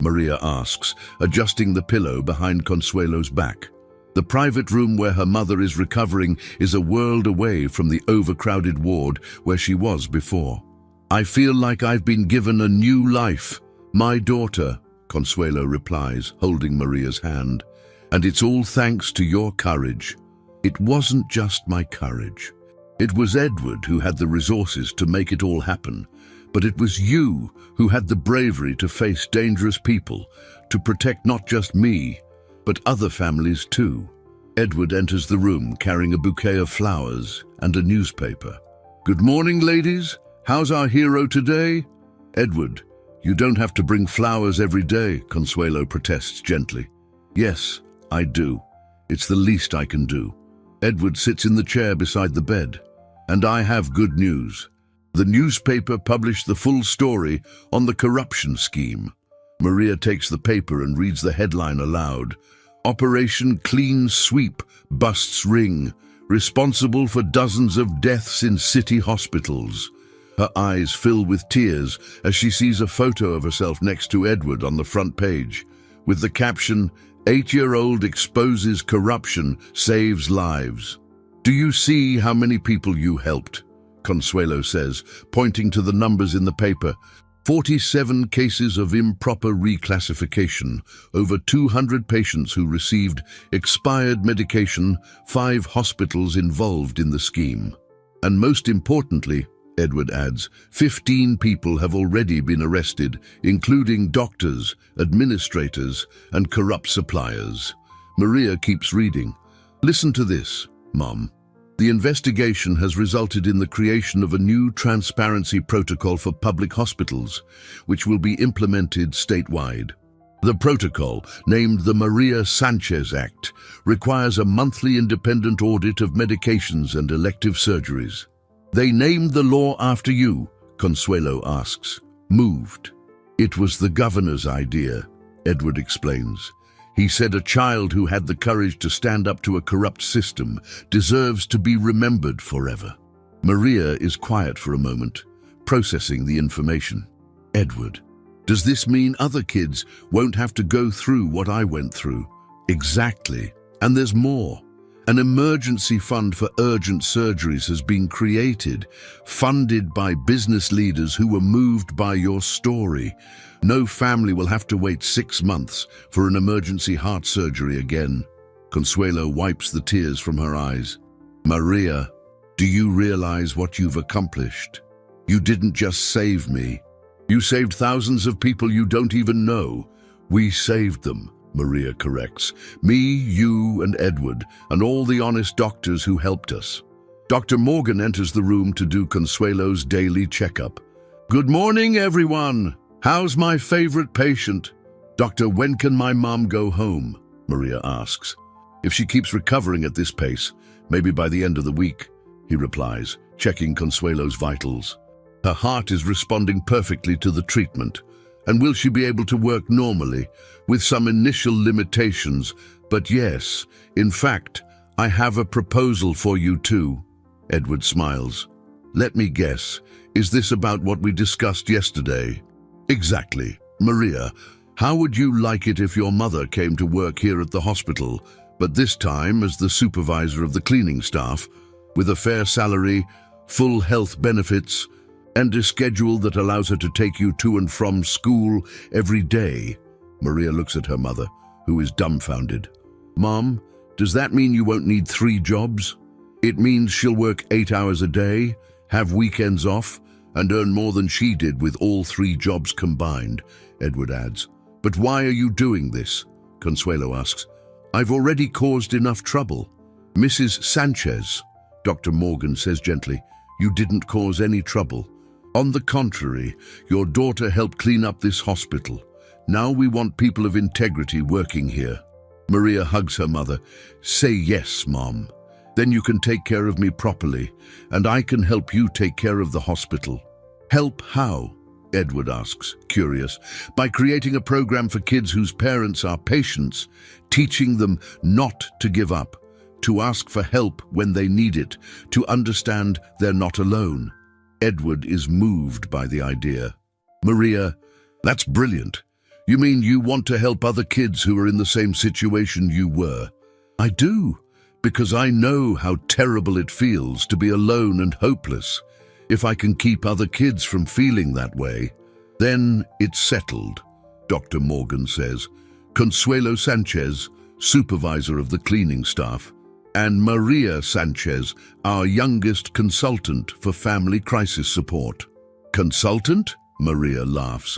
Maria asks, adjusting the pillow behind Consuelo's back. The private room where her mother is recovering is a world away from the overcrowded ward where she was before. I feel like I've been given a new life. My daughter, Consuelo replies, holding Maria's hand. And it's all thanks to your courage. It wasn't just my courage. It was Edward who had the resources to make it all happen. But it was you who had the bravery to face dangerous people, to protect not just me, but other families too. Edward enters the room carrying a bouquet of flowers and a newspaper. Good morning, ladies. How's our hero today? Edward, you don't have to bring flowers every day, Consuelo protests gently. Yes, I do. It's the least I can do. Edward sits in the chair beside the bed. And I have good news. The newspaper published the full story on the corruption scheme. Maria takes the paper and reads the headline aloud. Operation Clean Sweep busts ring, responsible for dozens of deaths in city hospitals. Her eyes fill with tears as she sees a photo of herself next to Edward on the front page, with the caption, 8-year-old exposes corruption, saves lives. Do you see how many people you helped? Consuelo says, pointing to the numbers in the paper. 47 cases of improper reclassification, over 200 patients who received expired medication, 5 hospitals involved in the scheme. And most importantly, Edward adds, 15 people have already been arrested, including doctors, administrators, and corrupt suppliers. Maria keeps reading. Listen to this, Mom. The investigation has resulted in the creation of a new transparency protocol for public hospitals, which will be implemented statewide. The protocol, named the Maria Sanchez Act, requires a monthly independent audit of medications and elective surgeries. They named the law after you, Consuelo asks. Moved. It was the governor's idea, Edward explains. He said a child who had the courage to stand up to a corrupt system deserves to be remembered forever. Maria is quiet for a moment, processing the information. Edward, does this mean other kids won't have to go through what I went through? Exactly. And there's more. An emergency fund for urgent surgeries has been created, funded by business leaders who were moved by your story. No family will have to wait 6 months for an emergency heart surgery again. Consuelo wipes the tears from her eyes. Maria, do you realize what you've accomplished? You didn't just save me. You saved thousands of people you don't even know. We saved them, Maria corrects. Me, you, and Edward, and all the honest doctors who helped us. Dr. Morgan enters the room to do Consuelo's daily checkup. Good morning, everyone. How's my favorite patient? Doctor, when can my mom go home? Maria asks. If she keeps recovering at this pace, maybe by the end of the week, he replies, checking Consuelo's vitals. Her heart is responding perfectly to the treatment. And will she be able to work normally, with some initial limitations? But yes, in fact, I have a proposal for you too. Edward smiles. Let me guess, is this about what we discussed yesterday? Exactly. Maria, how would you like it if your mother came to work here at the hospital, but this time as the supervisor of the cleaning staff, with a fair salary, full health benefits, and a schedule that allows her to take you to and from school every day? Maria looks at her mother, who is dumbfounded. Mom, does that mean you won't need 3 jobs? It means she'll work 8 hours a day, have weekends off, and earn more than she did with all 3 jobs combined, Edward adds. But why are you doing this? Consuelo asks. I've already caused enough trouble. Mrs. Sanchez, Dr. Morgan says gently, you didn't cause any trouble. On the contrary, your daughter helped clean up this hospital. Now we want people of integrity working here. Maria hugs her mother. Say yes, Mom. Then you can take care of me properly, and I can help you take care of the hospital. Help how? Edward asks, curious. By creating a program for kids whose parents are patients, teaching them not to give up, to ask for help when they need it, to understand they're not alone. Edward is moved by the idea. Maria, that's brilliant. You mean you want to help other kids who are in the same situation you were? I do, because I know how terrible it feels to be alone and hopeless. If I can keep other kids from feeling that way, then it's settled, Dr. Morgan says. Consuelo Sanchez, supervisor of the cleaning staff, and Maria Sanchez, our youngest consultant for family crisis support. Consultant? Maria laughs.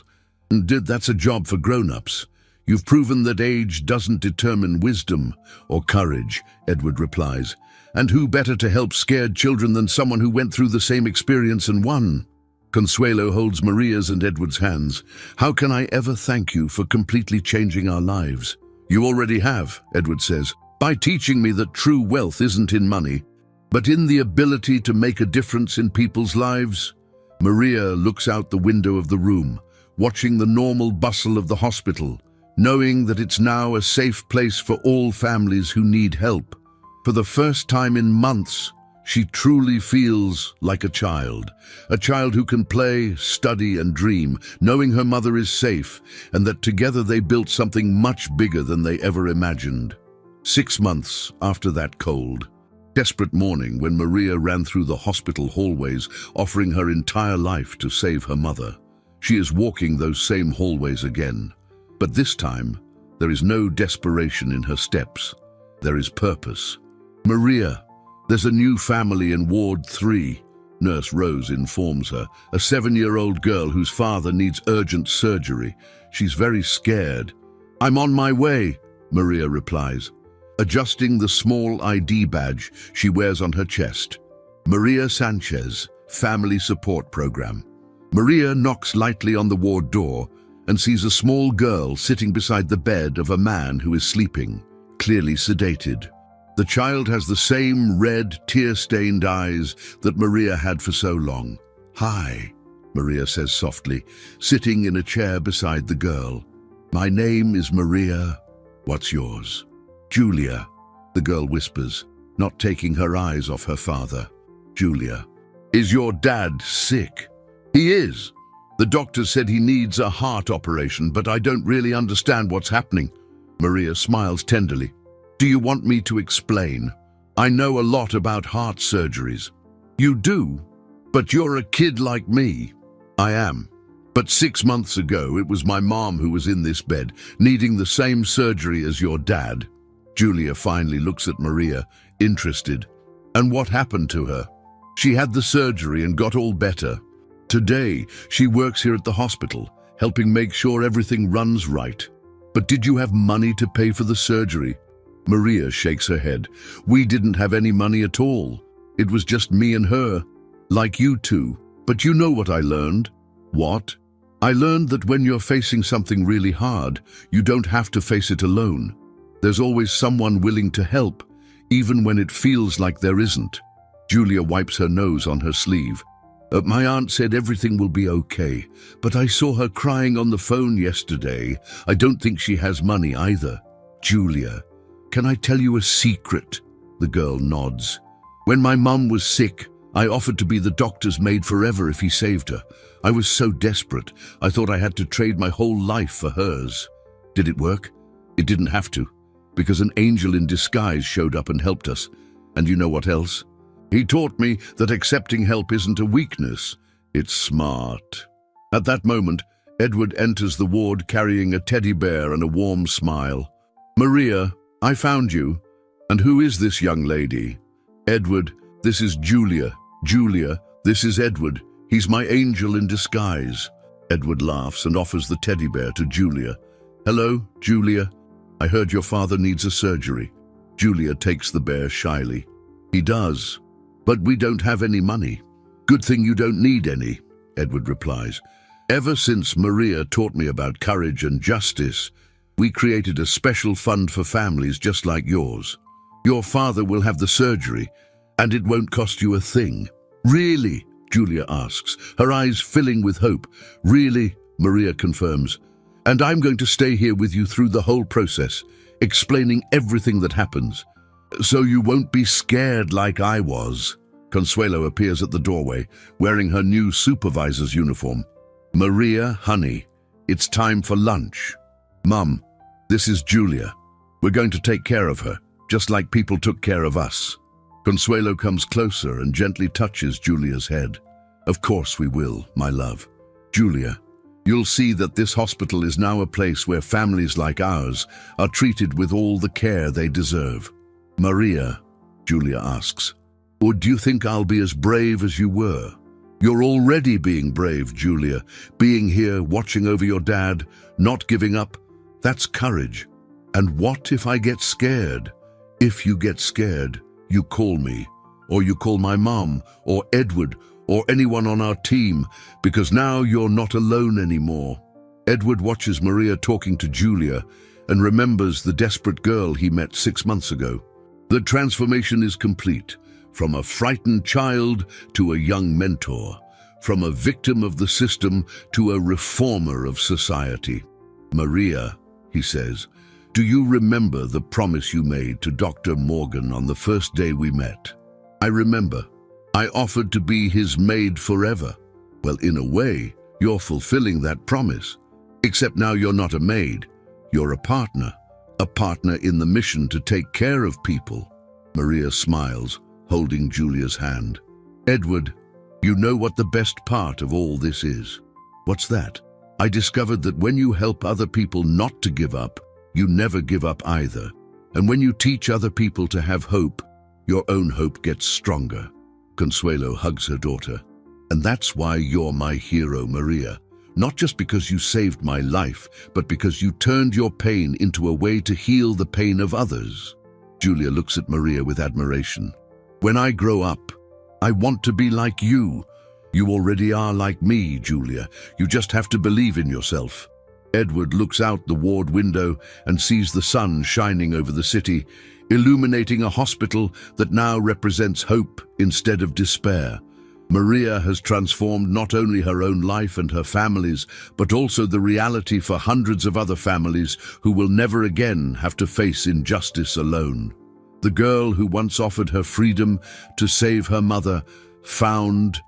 That's a job for grown-ups. You've proven that age doesn't determine wisdom or courage, Edward replies. And who better to help scared children than someone who went through the same experience and won? Consuelo holds Maria's and Edward's hands. How can I ever thank you for completely changing our lives? You already have, Edward says, by teaching me that true wealth isn't in money, but in the ability to make a difference in people's lives. Maria looks out the window of the room, watching the normal bustle of the hospital, knowing that it's now a safe place for all families who need help. For the first time in months, she truly feels like a child who can play, study, and dream, knowing her mother is safe and that together they built something much bigger than they ever imagined. 6 months after that cold, desperate morning when Maria ran through the hospital hallways, offering her entire life to save her mother, she is walking those same hallways again. But this time, there is no desperation in her steps. There is purpose. Maria, there's a new family in Ward 3, Nurse Rose informs her, a 7-year-old girl whose father needs urgent surgery. She's very scared. I'm on my way, Maria replies, adjusting the small ID badge she wears on her chest. Maria Sanchez, Family Support Program. Maria knocks lightly on the ward door and sees a small girl sitting beside the bed of a man who is sleeping, clearly sedated. The child has the same red, tear-stained eyes that Maria had for so long. Hi, Maria says softly, sitting in a chair beside the girl. My name is Maria. What's yours? Julia, the girl whispers, not taking her eyes off her father. Julia, is your dad sick? He is. The doctor said he needs a heart operation, but I don't really understand what's happening. Maria smiles tenderly. Do you want me to explain? I know a lot about heart surgeries. You do? But you're a kid like me. I am. But 6 months ago, it was my mom who was in this bed, needing the same surgery as your dad. Julia finally looks at Maria, interested. And what happened to her? She had the surgery and got all better. Today, she works here at the hospital, helping make sure everything runs right. But did you have money to pay for the surgery? Maria shakes her head. We didn't have any money at all. It was just me and her, like you two. But you know what I learned? What? I learned that when you're facing something really hard, you don't have to face it alone. There's always someone willing to help, even when it feels like there isn't. Julia wipes her nose on her sleeve. My aunt said everything will be okay, but I saw her crying on the phone yesterday. I don't think she has money either. Julia, can I tell you a secret? The girl nods. When my mum was sick, I offered to be the doctor's maid forever if he saved her. I was so desperate, I thought I had to trade my whole life for hers. Did it work? It didn't have to, because an angel in disguise showed up and helped us. And you know what else? He taught me that accepting help isn't a weakness, it's smart. At that moment, Edward enters the ward carrying a teddy bear and a warm smile. Maria, I found you. And who is this young lady? Edward, this is Julia. Julia, this is Edward. He's my angel in disguise. Edward laughs and offers the teddy bear to Julia. Hello, Julia. I heard your father needs a surgery. Julia takes the bear shyly. He does, but we don't have any money. Good thing you don't need any, Edward replies. Ever since Maria taught me about courage and justice, we created a special fund for families just like yours. Your father will have the surgery, and it won't cost you a thing. Really? Julia asks, her eyes filling with hope. Really? Maria confirms. And I'm going to stay here with you through the whole process, explaining everything that happens. So you won't be scared like I was. Consuelo appears at the doorway, wearing her new supervisor's uniform. Maria, honey, it's time for lunch. Mum, this is Julia. We're going to take care of her, just like people took care of us. Consuelo comes closer and gently touches Julia's head. Of course we will, my love. Julia, you'll see that this hospital is now a place where families like ours are treated with all the care they deserve. Maria, Julia asks, or do you think I'll be as brave as you were? You're already being brave, Julia. Being here, watching over your dad, not giving up, that's courage. And what if I get scared? If you get scared, you call me, or you call my mom, or Edward, or anyone on our team, because now you're not alone anymore. Edward watches Maria talking to Julia and remembers the desperate girl he met 6 months ago. The transformation is complete, from a frightened child to a young mentor, from a victim of the system to a reformer of society. Maria, he says, do you remember the promise you made to Dr. Morgan on the first day we met? I remember. I offered to be his maid forever. Well, in a way, you're fulfilling that promise. Except now you're not a maid. You're a partner in the mission to take care of people. Maria smiles, holding Julia's hand. Edward, you know what the best part of all this is? What's that? I discovered that when you help other people not to give up, you never give up either. And when you teach other people to have hope, your own hope gets stronger. Consuelo hugs her daughter. And that's why you're my hero, Maria. Not just because you saved my life, but because you turned your pain into a way to heal the pain of others. Julia looks at Maria with admiration. When I grow up, I want to be like you. You already are like me, Julia. You just have to believe in yourself. Edward looks out the ward window and sees the sun shining over the city, illuminating a hospital that now represents hope instead of despair. Maria has transformed not only her own life and her family's, but also the reality for hundreds of other families who will never again have to face injustice alone. The girl who once offered her freedom to save her mother found,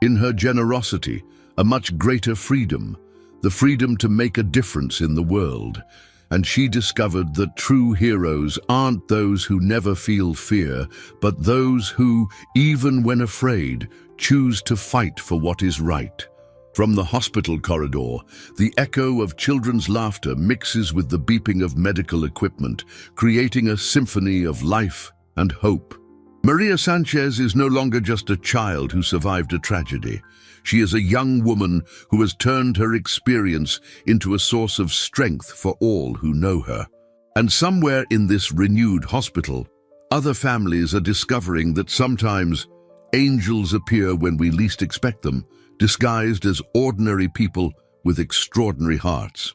in her generosity, a much greater freedom, the freedom to make a difference in the world. And she discovered that true heroes aren't those who never feel fear, but those who, even when afraid, choose to fight for what is right. From the hospital corridor, the echo of children's laughter mixes with the beeping of medical equipment, creating a symphony of life and hope. Maria Sanchez is no longer just a child who survived a tragedy. She is a young woman who has turned her experience into a source of strength for all who know her. And somewhere in this renewed hospital, other families are discovering that sometimes angels appear when we least expect them, disguised as ordinary people with extraordinary hearts.